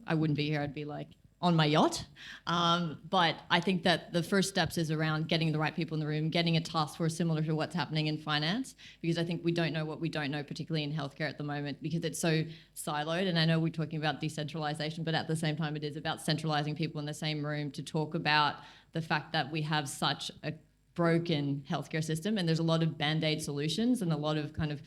I wouldn't be here. I'd be like on my yacht. But I think that the first steps is around getting the right people in the room, getting a task force similar to what's happening in finance, because I think we don't know what we don't know, particularly in healthcare at the moment, because it's so siloed. And I know we're talking about decentralization, but at the same time, it is about centralizing people in the same room to talk about the fact that we have such a broken healthcare system, and there's a lot of band-aid solutions and a lot of kind of,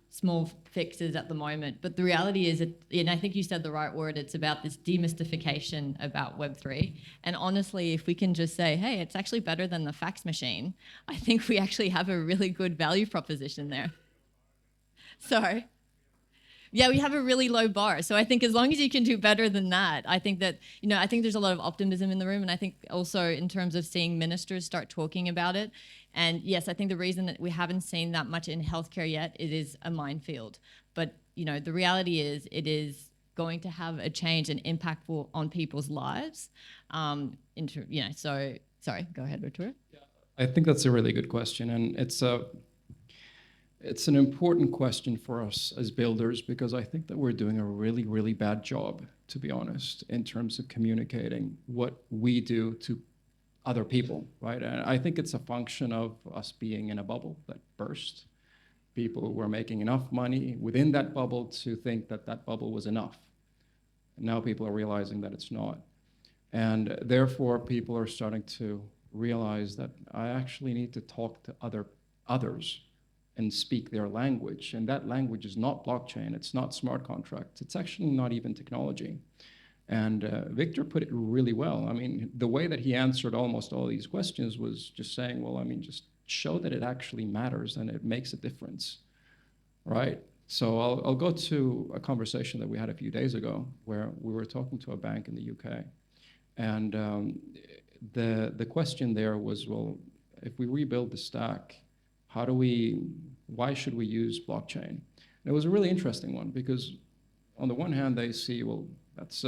small fixes at the moment. But the reality is, and I think you said the right word, it's about this demystification about Web3. And honestly, if we can just say, hey, it's actually better than the fax machine, I think we actually have a really good value proposition there. Sorry. Yeah, we have a really low bar. So I think as long as you can do better than that, I think that, I think there's a lot of optimism in the room. And I think also in terms of seeing ministers start talking about it. And yes, I think the reason that we haven't seen that much in healthcare yet, it is a minefield. But, the reality is it is going to have a change and impact on people's lives. So, sorry, go ahead, Arturo. I think that's a really good question, and it's an important question for us as builders, because I think that we're doing a really, really bad job, to be honest, in terms of communicating what we do to other people, right? And I think it's a function of us being in a bubble that burst. People were making enough money within that bubble to think that that bubble was enough. And now people are realizing that it's not. And therefore, people are starting to realize that I actually need to talk to others and speak their language. And that language is not blockchain, it's not smart contracts, it's actually not even technology. And Victor put it really well. I mean, the way that he answered almost all these questions was just saying, well, I mean, just show that it actually matters and it makes a difference, right? So I'll go to a conversation that we had a few days ago where we were talking to a bank in the UK. And the question there was, well, if we rebuild the stack, why should we use blockchain? And it was a really interesting one, because on the one hand, they see, well, that's,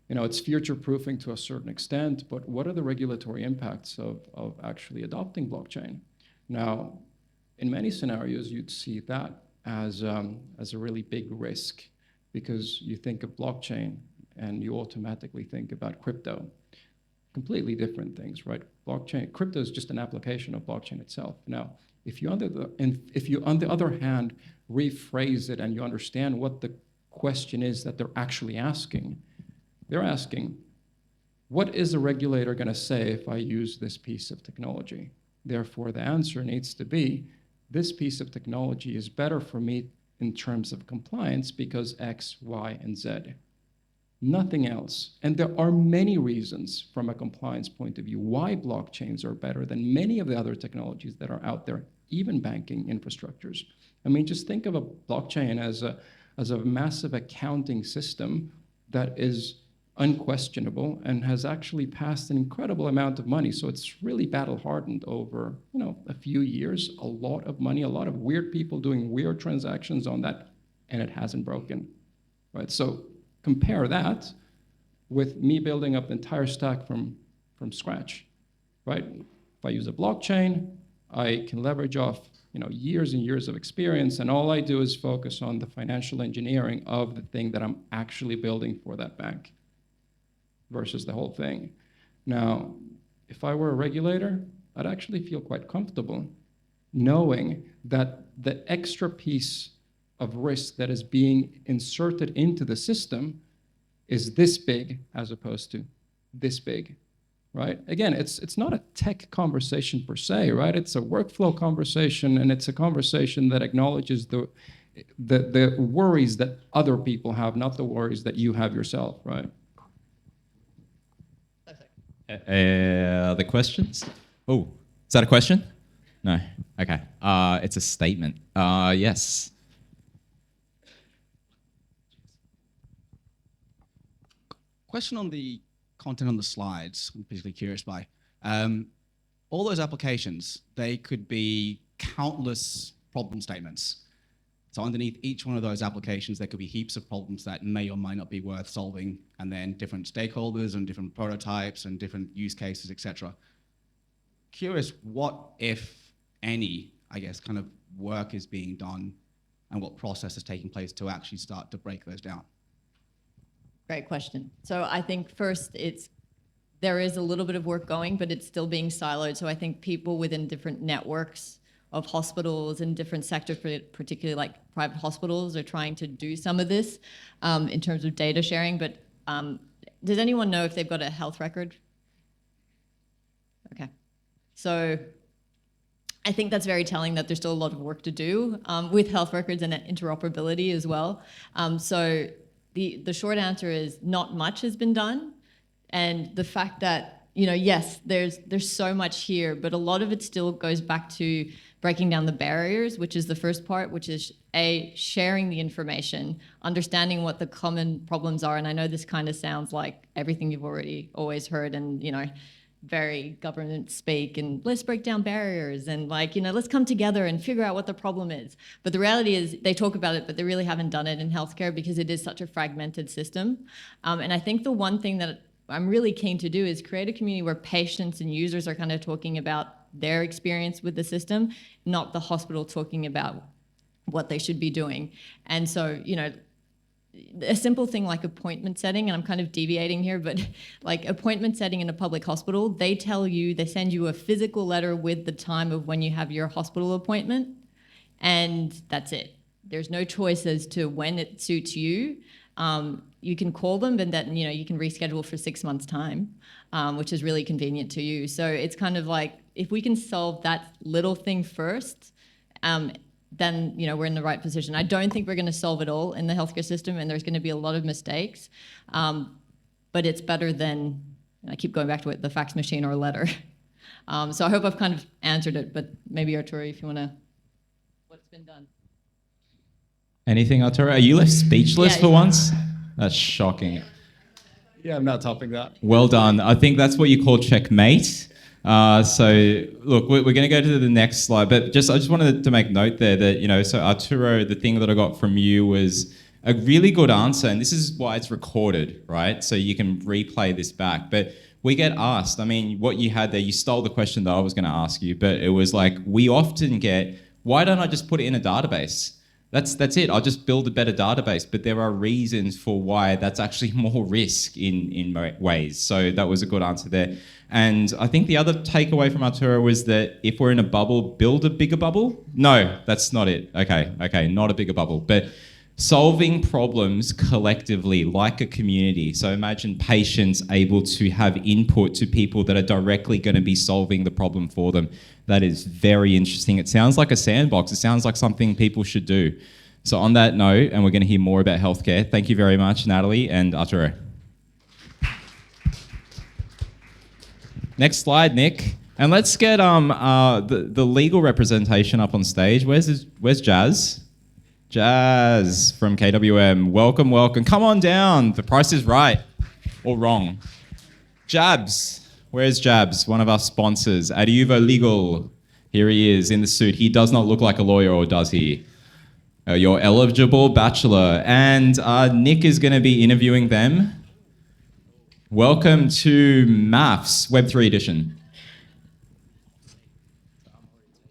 it's future-proofing to a certain extent, but what are the regulatory impacts of actually adopting blockchain? Now, in many scenarios, you'd see that as a really big risk, because you think of blockchain and you automatically think about crypto. Completely different things, right? Crypto is just an application of blockchain itself. Now, if you on the other hand rephrase it and you understand what the question is that they're actually asking, they're asking, what is the regulator going to say if I use this piece of technology? Therefore, the answer needs to be, this piece of technology is better for me in terms of compliance because X, Y, and Z. Nothing else. And there are many reasons from a compliance point of view why blockchains are better than many of the other technologies that are out there, even banking infrastructures. I mean, just think of a blockchain as a massive accounting system that is unquestionable and has actually passed an incredible amount of money. So it's really battle hardened over, a few years, a lot of money, a lot of weird people doing weird transactions on that, and it hasn't broken, right? So compare that with me building up the entire stack from scratch, right? If I use a blockchain, I can leverage off years and years of experience, and all I do is focus on the financial engineering of the thing that I'm actually building for that bank versus the whole thing. Now, if I were a regulator, I'd actually feel quite comfortable knowing that the extra piece of risk that is being inserted into the system is this big as opposed to this big, right? Again, it's not a tech conversation per se, right? It's a workflow conversation, and it's a conversation that acknowledges the worries that other people have, not the worries that you have yourself, right? The questions? Oh, is that a question? No. Okay. It's a statement. Yes. Question on the content on the slides, I'm particularly curious by. All those applications, they could be countless problem statements. So underneath each one of those applications, there could be heaps of problems that may or might not be worth solving, and then different stakeholders and different prototypes and different use cases, etc. Curious what, if any, I guess, kind of work is being done and what process is taking place to actually start to break those down. Great question. So I think first there is a little bit of work going, but it's still being siloed. So I think people within different networks of hospitals and different sectors, particularly like private hospitals, are trying to do some of this in terms of data sharing. But does anyone know if they've got a health record? Okay. So I think that's very telling that there's still a lot of work to do with health records and interoperability as well. So the short answer is not much has been done. And the fact that, yes, there's so much here, but a lot of it still goes back to breaking down the barriers, which is the first part, which is sharing the information, understanding what the common problems are. And I know this kind of sounds like everything you've always heard, and very government speak, and let's break down barriers, and let's come together and figure out what the problem is. But the reality is they talk about it, but they really haven't done it in healthcare because it is such a fragmented system. And I think the one thing that I'm really keen to do is create a community where patients and users are kind of talking about their experience with the system, not the hospital talking about what they should be doing. And so, a simple thing like appointment setting, and I'm kind of deviating here, but like appointment setting in a public hospital, they send you a physical letter with the time of when you have your hospital appointment, and that's it. There's no choice as to when it suits you. You can call them, but then you can reschedule for 6 months' time, which is really convenient to you. So it's kind of like, if we can solve that little thing first, then we're in the right position. I don't think we're going to solve it all in the healthcare system, and there's going to be a lot of mistakes, but it's better than, and I keep going back to it, the fax machine or a letter. So I hope I've kind of answered it, but maybe Arturo, if you want to, what's been done? Anything, Arturo? Are you left speechless for once? That's shocking. Yeah, I'm not topping that. Well done. I think that's what you call checkmate. So look, we're going to go to the next slide, but I just wanted to make note there that, so Arturo, the thing that I got from you was a really good answer, and this is why it's recorded, right? So you can replay this back. But we get asked, what you had there, you stole the question that I was going to ask you, but it was like, we often get, why don't I just put it in a database? That's it. I'll just build a better database. But there are reasons for why that's actually more risk in ways. So that was a good answer there. And I think the other takeaway from Arturo was that if we're in a bubble, build a bigger bubble. No, that's not it. Okay, not a bigger bubble. But solving problems collectively like a community. So imagine patients able to have input to people that are directly going to be solving the problem for them. That is very interesting. It sounds like a sandbox. It sounds like something people should do. So on that note, and we're going to hear more about healthcare, thank you very much, Nathalie and Arturo. Next slide, Nick. And let's get the legal representation up on stage. Where's Jazz? Jazz from KWM. Welcome. Come on down. The price is right or wrong. Jabs. Where's Jabs? One of our sponsors. Adiuvo Legal. Here he is in the suit. He does not look like a lawyer, or does he? Your eligible bachelor. And Nick is going to be interviewing them. Welcome to Maths, Web3 edition.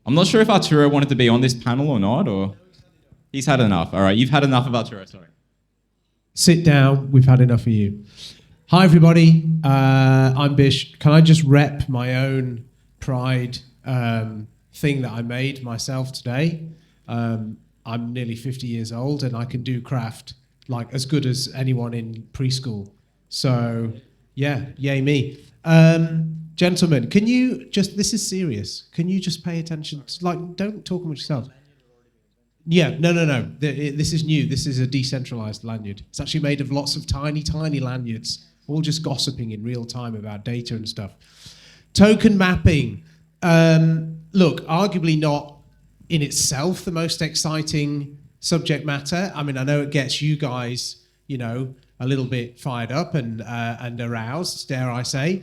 I'm not sure if Arturo wanted to be on this panel or not, or he's had enough. All right, you've had enough of Arturo, sorry. Sit down, we've had enough of you. Hi everybody, I'm Bish. Can I just rep my own pride thing that I made myself today? I'm nearly 50 years old and I can do craft like as good as anyone in preschool. So yeah, yay me. Gentlemen, can you just, this is serious, can you just pay attention? Don't talk amongst yourselves. Yeah, no. This is new. This is a decentralized lanyard. It's actually made of lots of tiny lanyards, all just gossiping in real time about data and stuff. Token mapping. Look, arguably not in itself the most exciting subject matter. I know it gets you guys, a little bit fired up and aroused, dare I say.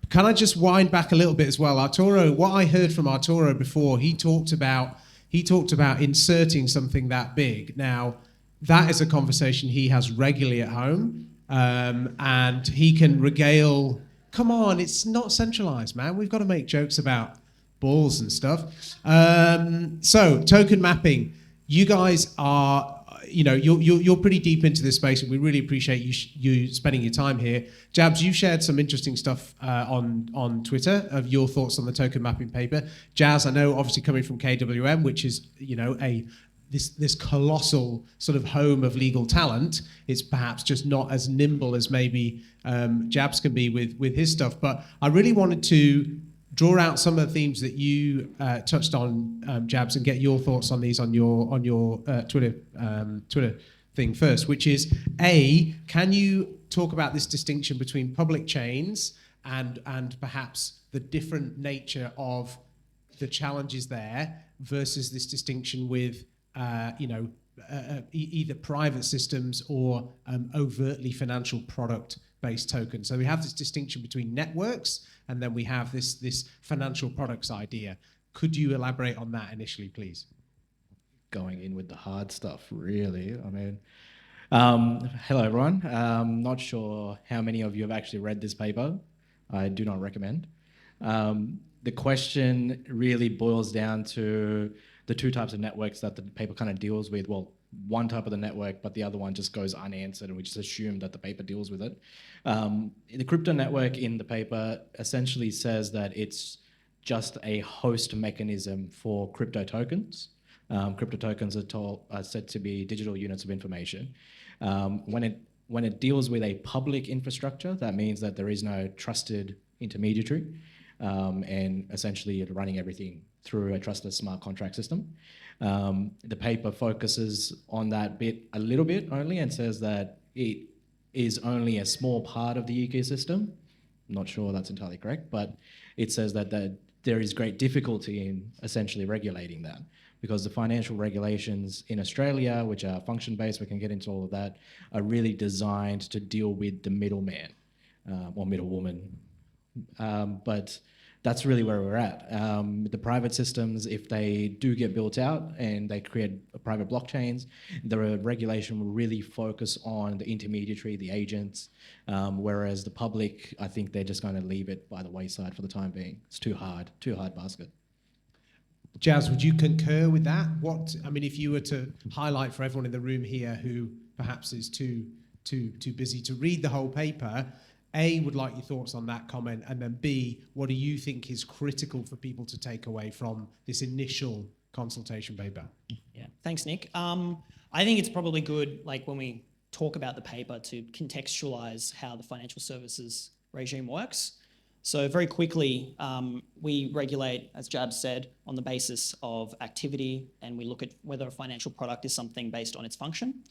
Can I just wind back a little bit as well? Arturo, what I heard from Arturo before, he talked about inserting something that big. Now, that is a conversation he has regularly at home, and he can regale, come on, it's not centralized, man. We've got to make jokes about balls and stuff. So, token mapping. You guys are, you're pretty deep into this space, and we really appreciate you spending your time here. Jabs, you shared some interesting stuff on Twitter of your thoughts on the token mapping paper. Jazz, I know, obviously coming from KWM, which is this colossal sort of home of legal talent. It's perhaps just not as nimble as maybe Jabs can be with his stuff. But I really wanted to draw out some of the themes that you touched on, Jabs, and get your thoughts on these on your Twitter thing first, which is, A, can you talk about this distinction between public chains and perhaps the different nature of the challenges there versus this distinction with, either private systems or overtly financial product-based tokens. So we have this distinction between networks, and then we have this financial products idea. Could you elaborate on that initially, please? Going in with the hard stuff, really. I mean, hello everyone. Not sure how many of you have actually read this paper. I do not recommend. The question really boils down to the two types of networks that the paper kind of deals with. Well, one type of the network, but the other one just goes unanswered, and we just assume that the paper deals with it. The crypto network in the paper essentially says that it's just a host mechanism for crypto tokens. Crypto tokens are said to be digital units of information. When it deals with a public infrastructure, that means that there is no trusted intermediary, and essentially you're running everything through a trusted smart contract system. The paper focuses on that bit a little bit only and says that it is only a small part of the ecosystem. I'm not sure that's entirely correct, but it says that there is great difficulty in essentially regulating that, because the financial regulations in Australia, which are function-based, we can get into all of that, are really designed to deal with the middleman or middlewoman. But that's really where we're at. The private systems, if they do get built out and they create private blockchains, the regulation will really focus on the intermediary, the agents, whereas the public, I think they're just going to leave it by the wayside for the time being. It's too hard basket. Jazz, would you concur with that? If you were to highlight for everyone in the room here who perhaps is too busy to read the whole paper, A, would like your thoughts on that comment, and then B, what do you think is critical for people to take away from this initial consultation paper? Yeah, thanks, Nick. I think it's probably good, like when we talk about the paper, to contextualize how the financial services regime works. So very quickly, we regulate, as Jab said, on the basis of activity, and we look at whether a financial product is something based on its function.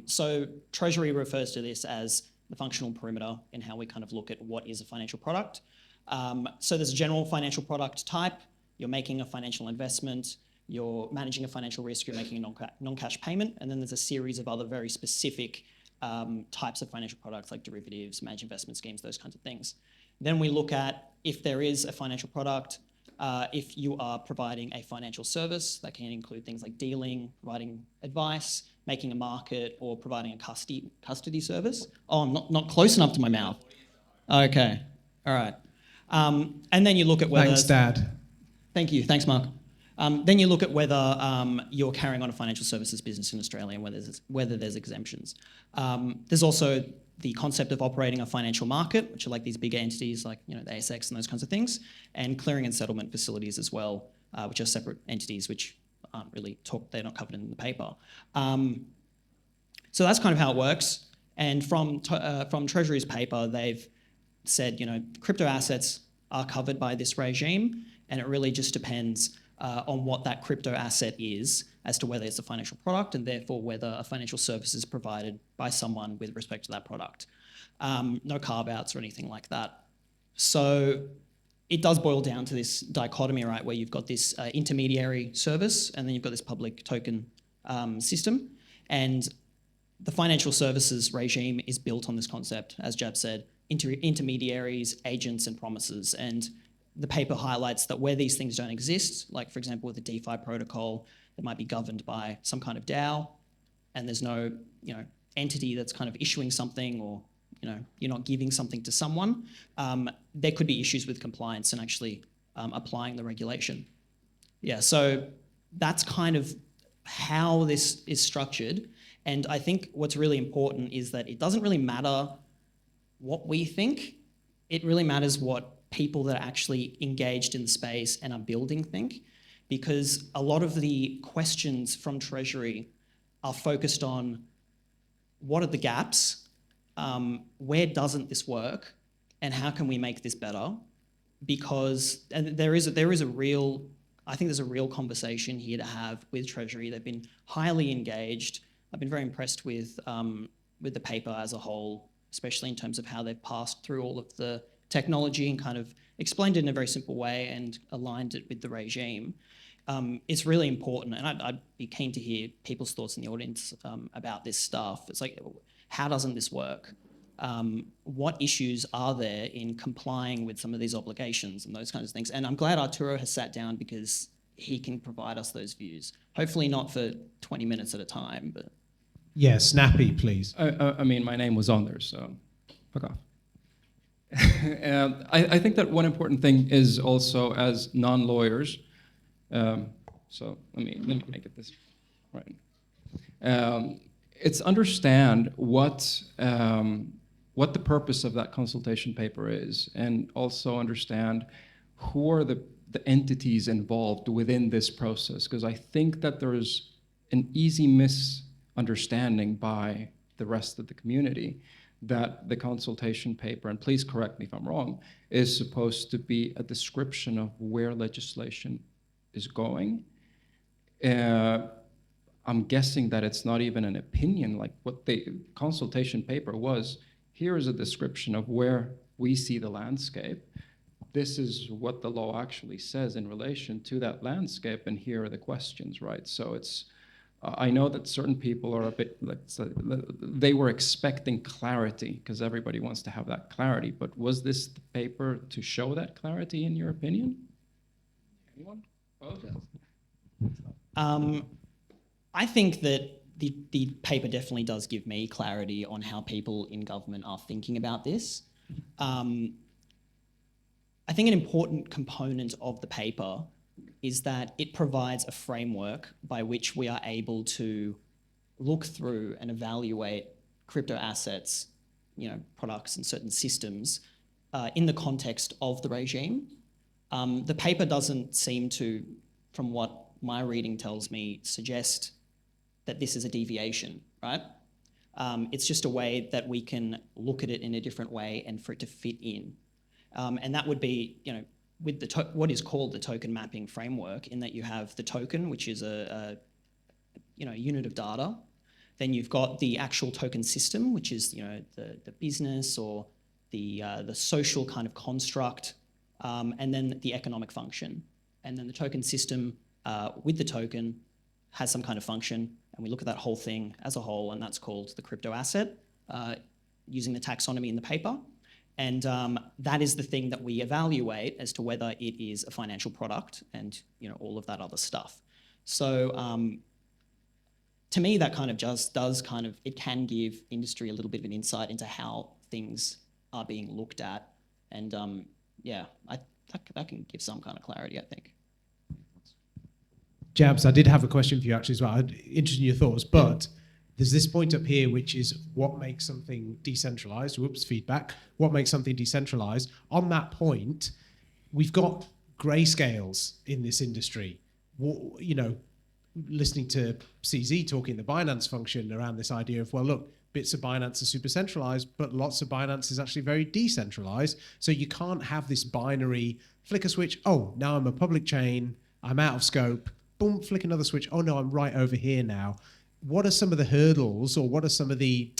So Treasury refers to this as the functional perimeter in how we kind of look at what is a financial product. So there's a general financial product type. You're making a financial investment, you're managing a financial risk, you're making a non-cash payment, and then there's a series of other very specific types of financial products like derivatives, managed investment schemes, those kinds of things. Then we look at if there is a financial product, if you are providing a financial service, that can include things like dealing, providing advice, making a market, or providing a custody service. Oh, I'm not close enough to my mouth. Okay, all right. And then you look at whether... Thanks, Dad. Thank you, thanks, Mark. Then you look at whether you're carrying on a financial services business in Australia and whether there's exemptions. There's also the concept of operating a financial market, which are like these bigger entities like the ASX and those kinds of things, and clearing and settlement facilities as well, which are separate entities which aren't really they're not covered in the paper. So that's kind of how it works. And from Treasury's paper, they've said, crypto assets are covered by this regime, and it really just depends on what that crypto asset is as to whether it's a financial product, and therefore whether a financial service is provided by someone with respect to that product. No carve-outs or anything like that. So it does boil down to this dichotomy, right, where you've got this intermediary service, and then you've got this public token system. And the financial services regime is built on this concept, as Jab said, intermediaries, agents, and promises. And the paper highlights that where these things don't exist, like for example with the DeFi protocol, that might be governed by some kind of DAO, and there's no entity that's kind of issuing something, or you're not giving something to someone, there could be issues with compliance and actually applying the regulation. Yeah, so that's kind of how this is structured. And I think what's really important is that it doesn't really matter what we think. It really matters what people that are actually engaged in the space and are building think, because a lot of the questions from Treasury are focused on what are the gaps, where doesn't this work, and how can we make this better? Because there is a real, I think there's a real conversation here to have with Treasury. They've been highly engaged. I've been very impressed with the paper as a whole, especially in terms of how they've passed through all of the technology and kind of explained it in a very simple way and aligned it with the regime. It's really important, and I'd be keen to hear people's thoughts in the audience about this stuff. It's like, how doesn't this work? What issues are there in complying with some of these obligations and those kinds of things? And I'm glad Arturo has sat down because he can provide us those views. Hopefully not for 20 minutes at a time, but... Yeah, snappy, please. I mean, my name was on there, so fuck off. I think that one important thing is also as non-lawyers, so let me make it this right. It's understand what the purpose of that consultation paper is, and also understand who are the entities involved within this process, because I think that there's an easy misunderstanding by the rest of the community that the consultation paper, and please correct me if I'm wrong, is supposed to be a description of where legislation is going. I'm guessing that it's not even an opinion, like what the consultation paper was. Here is a description of where we see the landscape. This is what the law actually says in relation to that landscape, and here are the questions, right? So it's, I know that certain people are a bit, they were expecting clarity because everybody wants to have that clarity, but was this the paper to show that clarity in your opinion? Anyone? Both? I think that the paper definitely does give me clarity on how people in government are thinking about this. I think an important component of the paper is that it provides a framework by which we are able to look through and evaluate crypto assets, products and certain systems in the context of the regime. The paper doesn't seem to, from what my reading tells me, suggest that this is a deviation, right? It's just a way that we can look at it in a different way and for it to fit in. And that would be, with what is called the token mapping framework, in that you have the token, which is a unit of data. Then you've got the actual token system, which is the business or the social kind of construct, and then the economic function. And then the token system with the token has some kind of function, and we look at that whole thing as a whole, and that's called the crypto asset, using the taxonomy in the paper. And that is the thing that we evaluate as to whether it is a financial product and all of that other stuff. So to me, that kind of just does kind of, it can give industry a little bit of an insight into how things are being looked at. And that can give some kind of clarity, I think. Jabs, I did have a question for you actually as well. I'm interested in your thoughts, but there's this point up here, which is what makes something decentralized. Whoops, feedback. What makes something decentralized? On that point, we've got grayscales in this industry. Listening to CZ talking the Binance function around this idea of, well, look, bits of Binance are super centralized, but lots of Binance is actually very decentralized. So you can't have this binary flick a switch. Oh, now I'm a public chain. I'm out of scope. Boom, flick another switch. Oh no, I'm right over here now. What are some of the hurdles, or what are some of the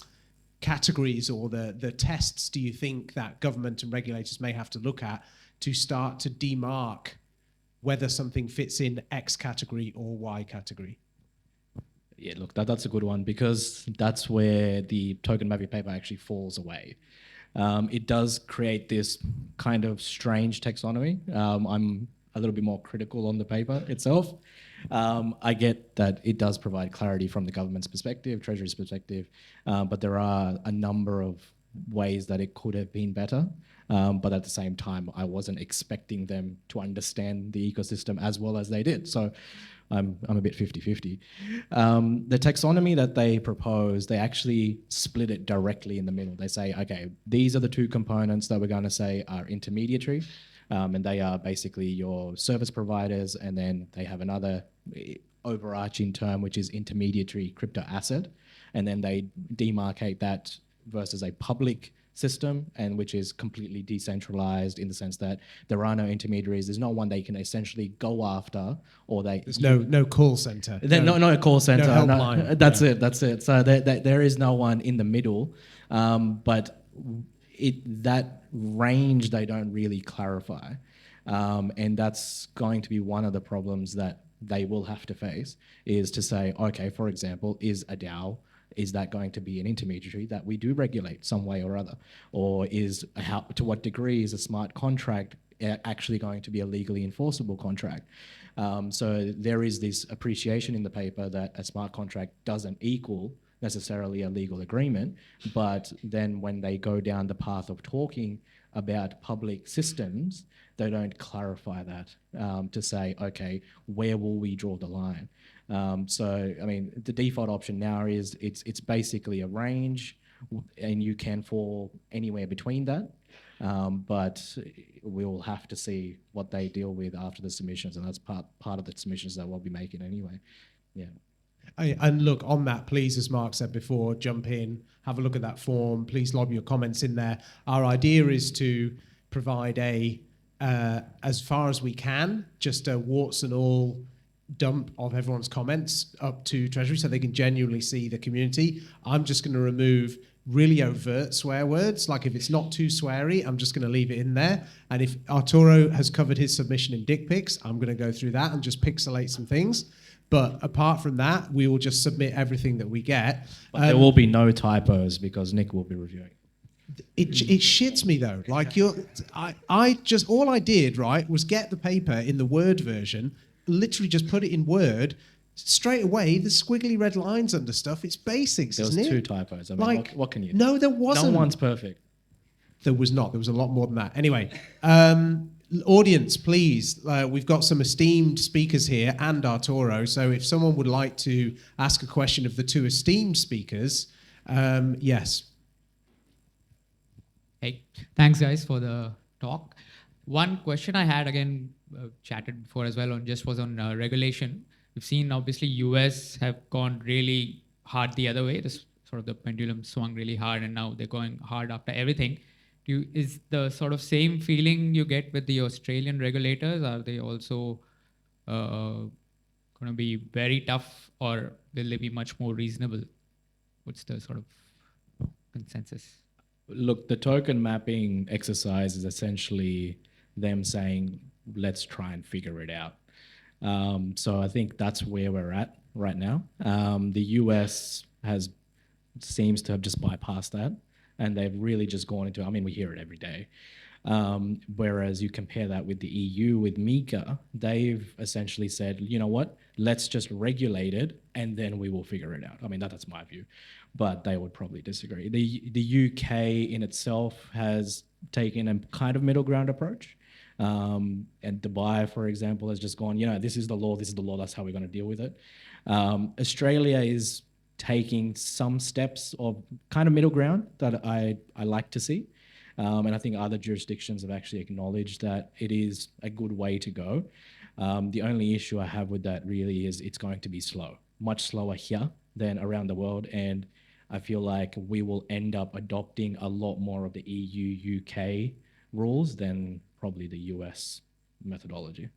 categories or the tests do you think that government and regulators may have to look at to start to demark whether something fits in X category or Y category? Yeah, look, that's a good one, because that's where the token mapping paper actually falls away. It does create this kind of strange taxonomy. I'm a little bit more critical on the paper itself. I get that it does provide clarity from the government's perspective, Treasury's perspective, but there are a number of ways that it could have been better. But at the same time, I wasn't expecting them to understand the ecosystem as well as they did. So I'm a bit 50-50. The taxonomy that they propose, they actually split it directly in the middle. They say, okay, these are the two components that we're going to say are intermediary. And they are basically your service providers, and then they have another overarching term, which is intermediary crypto asset. And then they demarcate that versus a public system, and which is completely decentralized in the sense that there are no intermediaries. There's no one they can essentially go after, or there's no call center. No call center. No helpline. That's it. So there is no one in the middle. But that range they don't really clarify. And that's going to be one of the problems that they will have to face, is to say, okay, for example, is a DAO, is that going to be an intermediary that we do regulate some way or other? Or to what degree is a smart contract actually going to be a legally enforceable contract? So there is this appreciation in the paper that a smart contract doesn't equal necessarily a legal agreement, but then when they go down the path of talking about public systems, they don't clarify that to say, okay, where will we draw the line? So, I mean, the default option now is it's basically a range, and you can fall anywhere between that. But we will have to see what they deal with after the submissions, and that's part of the submissions that we'll be making anyway. Yeah. And look, on that, please, as Mark said before, jump in, have a look at that form. Please lob your comments in there. Our idea is to provide as far as we can, just a warts and all dump of everyone's comments up to Treasury so they can genuinely see the community. I'm just going to remove really overt swear words. Like if it's not too sweary, I'm just going to leave it in there. And if Arturo has covered his submission in dick pics, I'm going to go through that and just pixelate some things. But apart from that, we will just submit everything that we get. But there will be no typos because Nick will be reviewing. It shits me though. Like I just, all I did, right, was get the paper in the Word version, literally just put it in Word. Straight away, the squiggly red lines under stuff, it's basics, There was isn't it? 2 typos. I mean, Like, what can you do? No, there wasn't. No one's perfect. There was not. There was a lot more than that. Anyway, audience, please. We've got some esteemed speakers here and Arturo. So if someone would like to ask a question of the 2 esteemed speakers, yes. Hey, thanks guys for the talk. One question I had, again, chatted before as well, was on regulation. We've seen obviously US have gone really hard the other way. This sort of the pendulum swung really hard, and now they're going hard after everything. Is the sort of same feeling you get with the Australian regulators? Are they also going to be very tough, or will they be much more reasonable? What's the sort of consensus? Look, the token mapping exercise is essentially them saying, let's try and figure it out. So I think that's where we're at right now. The US seems to have just bypassed that, and they've really just gone into, I mean, we hear it every day. Whereas you compare that with the EU, with MiCA, they've essentially said, you know what, let's just regulate it and then we will figure it out. I mean, that's my view, but they would probably disagree. The UK in itself has taken a kind of middle ground approach. And Dubai, for example, has just gone, this is the law, that's how we're going to deal with it. Australia is taking some steps of kind of middle ground that I like to see. And I think other jurisdictions have actually acknowledged that it is a good way to go. The only issue I have with that really is it's going to be slow, much slower here than around the world. And I feel like we will end up adopting a lot more of the EU, UK rules than probably the US methodology.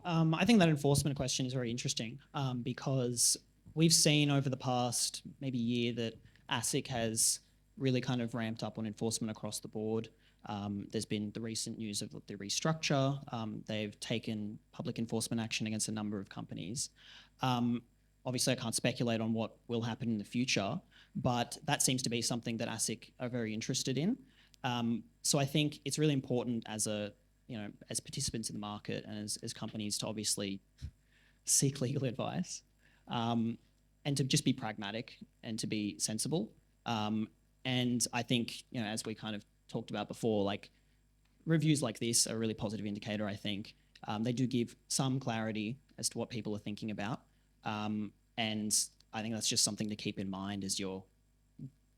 I think that enforcement question is very interesting because we've seen over the past maybe year that ASIC has really kind of ramped up on enforcement across the board. There's been the recent news of the restructure. They've taken public enforcement action against a number of companies. Obviously, I can't speculate on what will happen in the future, but that seems to be something that ASIC are very interested in. So I think it's really important as participants in the market and as companies to obviously seek legal advice and to just be pragmatic and to be sensible. And I think, as we kind of talked about before, like reviews like this are a really positive indicator, I think. They do give some clarity as to what people are thinking about. And I think that's just something to keep in mind as you're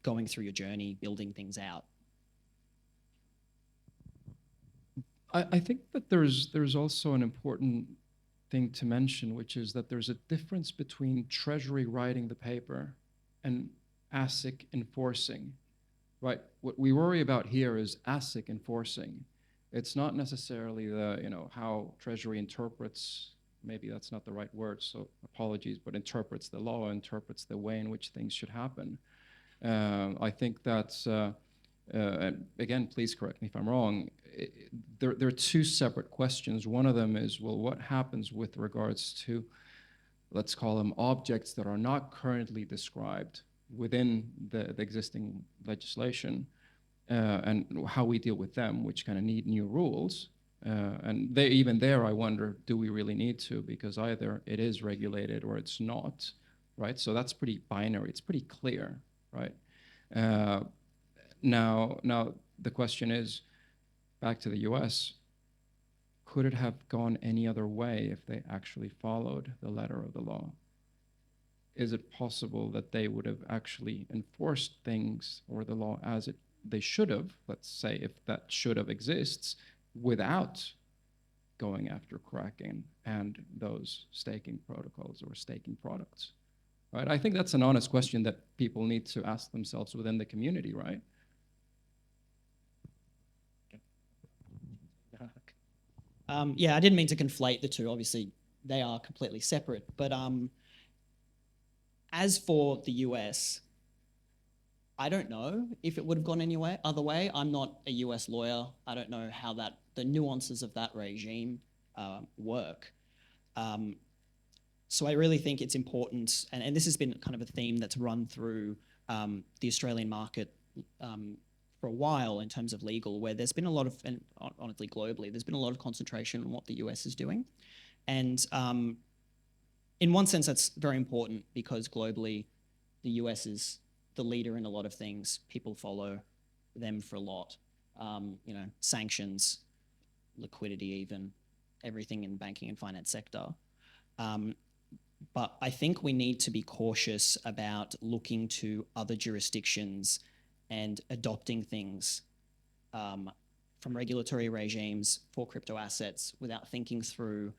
going through your journey, building things out. I think that there's also an important thing to mention, which is that there's a difference between Treasury writing the paper and ASIC enforcing, right? What we worry about here is ASIC enforcing. It's not necessarily how Treasury interprets, maybe that's not the right word, so apologies, but interprets the law, interprets the way in which things should happen. I think that's and again, please correct me if I'm wrong, there are two separate questions. One of them is, well, what happens with regards to, let's call them objects that are not currently described within the existing legislation, and how we deal with them, which kind of need new rules. And even there, I wonder, do we really need to? Because either it is regulated or it's not, right? So that's pretty binary. It's pretty clear, right? Now the question is, back to the US, could it have gone any other way if they actually followed the letter of the law? Is it possible that they would have actually enforced things or the law as they should have, let's say, if that should have exists, without going after Kraken and those staking protocols or staking products? Right? I think that's an honest question that people need to ask themselves within the community, right? Yeah, I didn't mean to conflate the two. Obviously, they are completely separate. But as for the US, I don't know if it would have gone any other way. I'm not a US lawyer. I don't know how the nuances of that regime work. So I really think it's important, and this has been kind of a theme that's run through the Australian market for a while in terms of legal, where there's been a lot of, and honestly globally, there's been a lot of concentration on what the US is doing. And in one sense, that's very important because globally, the US is the leader in a lot of things. People follow them for a lot. Sanctions, liquidity even, everything in banking and finance sector. But I think we need to be cautious about looking to other jurisdictions and adopting things from regulatory regimes for crypto assets without thinking through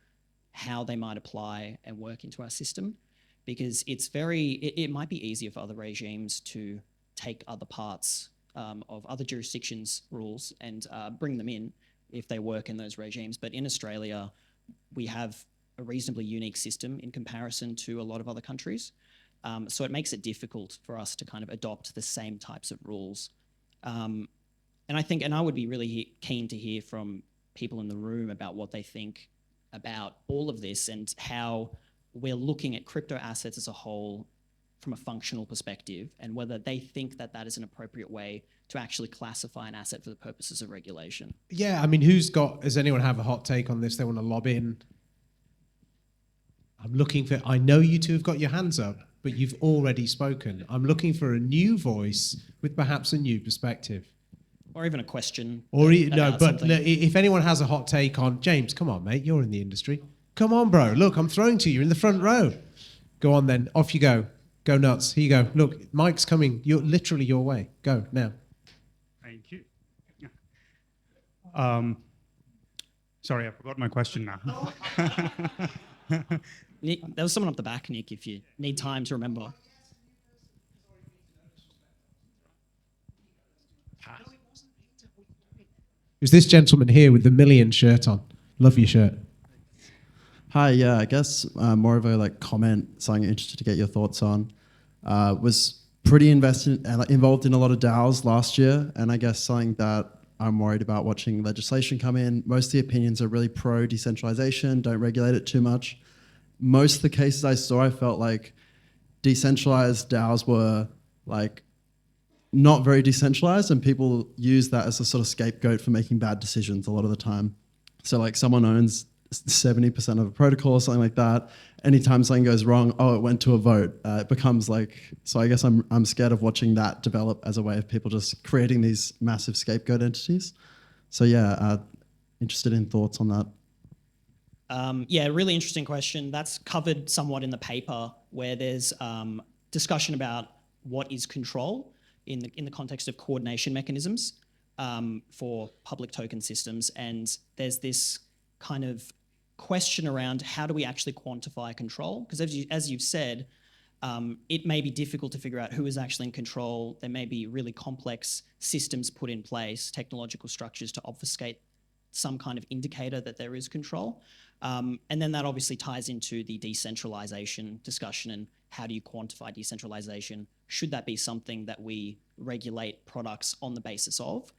how they might apply and work into our system. Because it might be easier for other regimes to take other parts of other jurisdictions' rules and bring them in if they work in those regimes. But in Australia, we have a reasonably unique system in comparison to a lot of other countries. So it makes it difficult for us to kind of adopt the same types of rules. And I would be really keen to hear from people in the room about what they think about all of this and how we're looking at crypto assets as a whole from a functional perspective, and whether they think that that is an appropriate way to actually classify an asset for the purposes of regulation. Yeah, I mean, does anyone have a hot take on this they want to lob in? I know you two have got your hands up, but you've already spoken. I'm looking for a new voice with perhaps a new perspective. Or even a question. If anyone has a hot take on, James, come on, mate, you're in the industry. Come on, bro. Look, I'm throwing to you. You're in the front row. Go on then. Off you go. Go nuts. Here you go. Look, Mike's coming. You're literally your way. Go now. Thank you. Sorry, I forgot my question now. Nick, there was someone up the back, Nick, if you need time to remember. Who's this gentleman here with the million shirt on? Love your shirt. Hi, yeah, I guess more of a comment, something interested to get your thoughts on. Was pretty involved in a lot of DAOs last year, and I guess something that I'm worried about watching legislation come in. Most of the opinions are really pro decentralization, don't regulate it too much. Most of the cases I saw, I felt like decentralized DAOs were like not very decentralized, and people use that as a sort of scapegoat for making bad decisions a lot of the time. So like someone owns 70% of a protocol or something like that. Anytime something goes wrong, it went to a vote. It becomes like, so I guess I'm scared of watching that develop as a way of people just creating these massive scapegoat entities. So yeah, interested in thoughts on that. Yeah, really interesting question. That's covered somewhat in the paper, where there's discussion about what is control in the context of coordination mechanisms for public token systems. And there's this kind of question around how do we actually quantify control? Because as you've said, it may be difficult to figure out who is actually in control. There may be really complex systems put in place, technological structures to obfuscate some kind of indicator that there is control. And then that obviously ties into the decentralization discussion and how do you quantify decentralization? Should that be something that we regulate products on the basis of?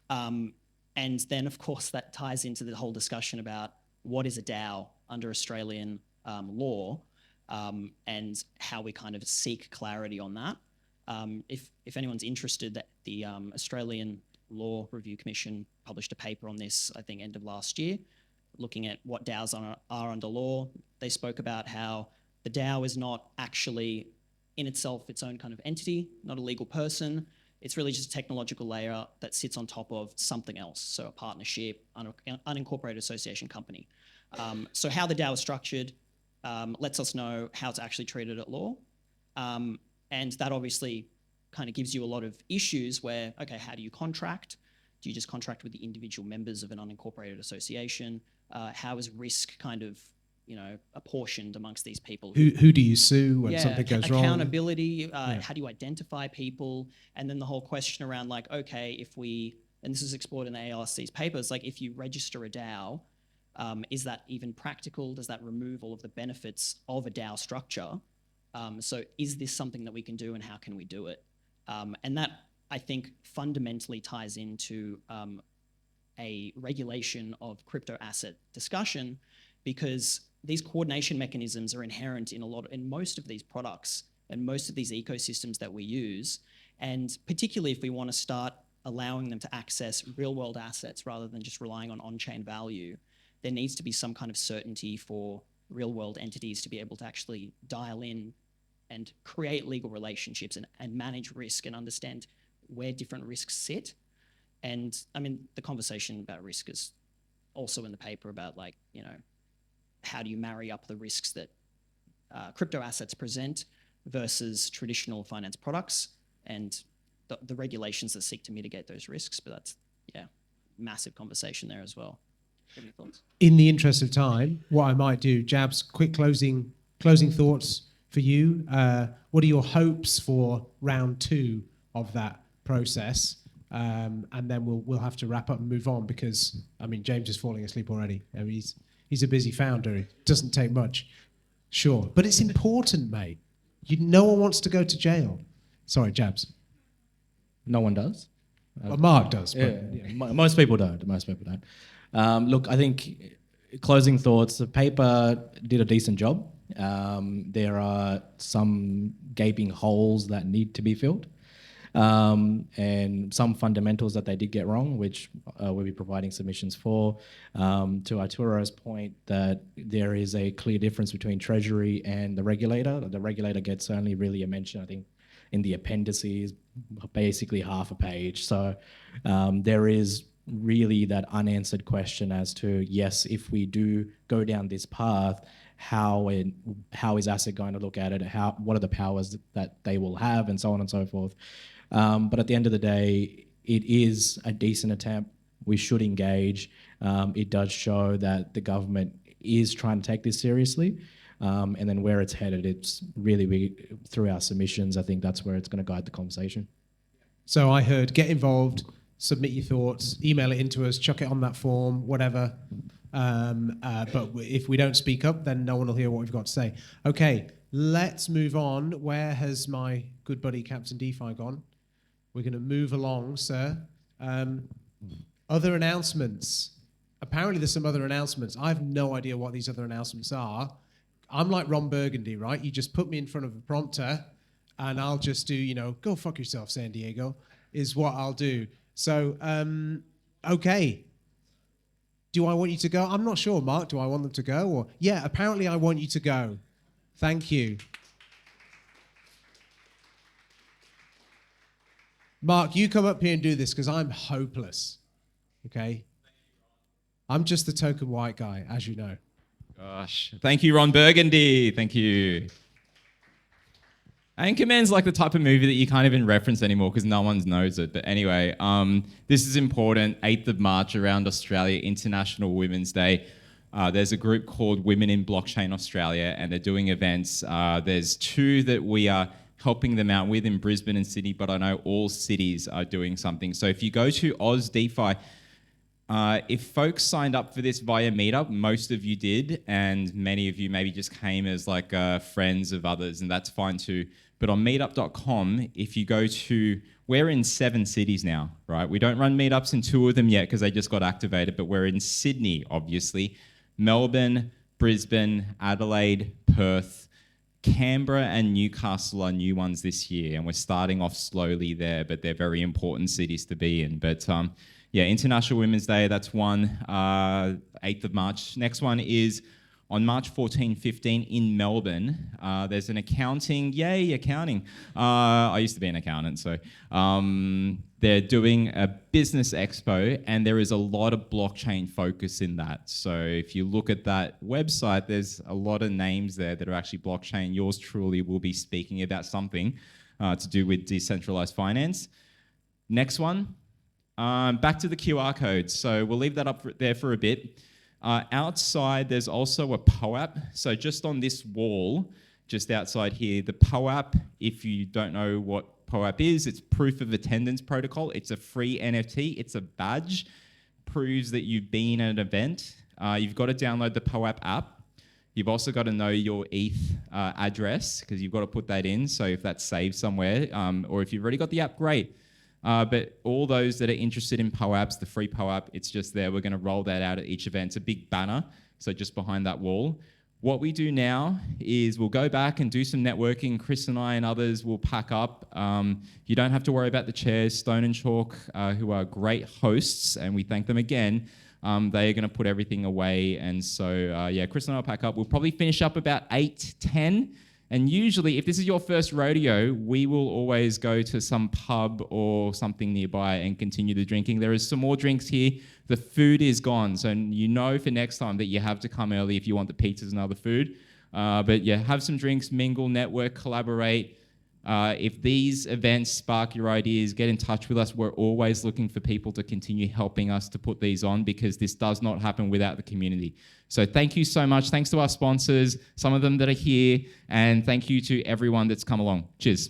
And then, of course, that ties into the whole discussion about what is a DAO under Australian law, and how we kind of seek clarity on that. If anyone's interested, that the Australian Law Review Commission published a paper on this, I think, end of last year, looking at what DAOs are under law. They spoke about how the DAO is not actually in itself its own kind of entity, not a legal person. It's really just a technological layer that sits on top of something else, so a partnership, unincorporated association company. So how the DAO is structured lets us know how it's actually treated at law. And that obviously kind of gives you a lot of issues where, okay, how do you contract? Do you just contract with the individual members of an unincorporated association? How is risk kind of, apportioned amongst these people? Who do you sue when something goes wrong? Accountability, how do you identify people? And then the whole question around like, okay, if we, and this is explored in the ALSC's papers, like if you register a DAO, is that even practical? Does that remove all of the benefits of a DAO structure? So is this something that we can do, and how can we do it? And that, I think, fundamentally ties into a regulation of crypto asset discussion, because these coordination mechanisms are inherent in most of these products and most of these ecosystems that we use. And particularly if we want to start allowing them to access real world assets rather than just relying on on-chain value, there needs to be some kind of certainty for real world entities to be able to actually dial in and create legal relationships and manage risk and understand where different risks sit. And I mean, the conversation about risk is also in the paper about like, how do you marry up the risks that crypto assets present versus traditional finance products, and the regulations that seek to mitigate those risks. But that's, massive conversation there as well. Any thoughts? In the interest of time, what I might do, Jabs, quick closing thoughts for you. What are your hopes for round 2 of that process? And then we'll have to wrap up and move on, because I mean, James is falling asleep already. I mean, he's a busy founder. It doesn't take much, sure, but it's important, mate. No one wants to go to jail. Sorry, Jabs. No one does. Well, Mark does. But, yeah. Most people don't. Look, I think closing thoughts. The paper did a decent job. There are some gaping holes that need to be filled. And some fundamentals that they did get wrong, which we'll be providing submissions for. To Arturo's point, that there is a clear difference between Treasury and the regulator. The regulator gets only really a mention, I think, in the appendices, basically half a page. So there is really that unanswered question as to, yes, if we do go down this path, how is ASIC going to look at it? What are the powers that they will have, and so on and so forth. But at the end of the day, it is a decent attempt. We should engage. It does show that the government is trying to take this seriously. And then where it's headed, it's really, through our submissions, I think that's where it's going to guide the conversation. So I heard, get involved, submit your thoughts, email it into us, chuck it on that form, whatever. But if we don't speak up, then no one will hear what we've got to say. Okay, let's move on. Where has my good buddy Captain DeFi gone? We're going to move along, sir. Other announcements. Apparently there's some other announcements. I have no idea what these other announcements are. I'm like Ron Burgundy, right? You just put me in front of a prompter and I'll just do, go fuck yourself, San Diego, is what I'll do. So, okay. Do I want you to go? I'm not sure, Mark. Do I want them to go? Or yeah, apparently I want you to go. Thank you. Mark, you come up here and do this because I'm hopeless. Okay? I'm just the token white guy, as you know. Gosh. Thank you, Ron Burgundy. Thank you. Anchorman's like the type of movie that you can't even reference anymore because no one knows it. But anyway, this is important. 8th of March, around Australia, International Women's Day. There's a group called Women in Blockchain Australia, and they're doing events. There's 2 that we are helping them out with in Brisbane and Sydney, but I know all cities are doing something. So if you go to Aus DeFi If folks signed up for this via Meetup, most of you did, and many of you maybe just came as like friends of others, and that's fine too. But on meetup.com, if you go to, we're in 7 cities now, right? We don't run meetups in 2 of them yet because they just got activated, but we're in Sydney, obviously, Melbourne, Brisbane, Adelaide, Perth, Canberra and Newcastle are new ones this year, and we're starting off slowly there, but they're very important cities to be in. But yeah, International Women's Day, that's one, 8th of March. Next one is on March 14, 15 in Melbourne. There's an accounting, yay, accounting. I used to be an accountant, so they're doing a business expo, and there is a lot of blockchain focus in that. So if you look at that website, there's a lot of names there that are actually blockchain. Yours truly will be speaking about something to do with decentralized finance. Next one, back to the QR code. So we'll leave that up there for a bit. Outside, there's also a POAP. So just on this wall, just outside here, the POAP, if you don't know what POAP is, it's Proof of Attendance Protocol. It's a free NFT. It's a badge. Proves that you've been at an event. You've got to download the POAP app. You've also got to know your ETH address, because you've got to put that in. So if that's saved somewhere, or if you've already got the app, great. But all those that are interested in POAPs, the free POAP, it's just there. We're going to roll that out at each event. It's a big banner, so just behind that wall. What we do now is we'll go back and do some networking. Chris and I and others will pack up. You don't have to worry about the chairs. Stone and Chalk, who are great hosts, and we thank them again, they are going to put everything away. And so, yeah, Chris and I will pack up. We'll probably finish up about 8, 10. And usually, if this is your first rodeo, we will always go to some pub or something nearby and continue the drinking. There is some more drinks here. The food is gone, so you know for next time that you have to come early if you want the pizzas and other food. But yeah, have some drinks, mingle, network, collaborate. If these events spark your ideas, get in touch with us. We're always looking for people to continue helping us to put these on, because this does not happen without the community. So thank you so much. Thanks to our sponsors, some of them that are here, and thank you to everyone that's come along. Cheers.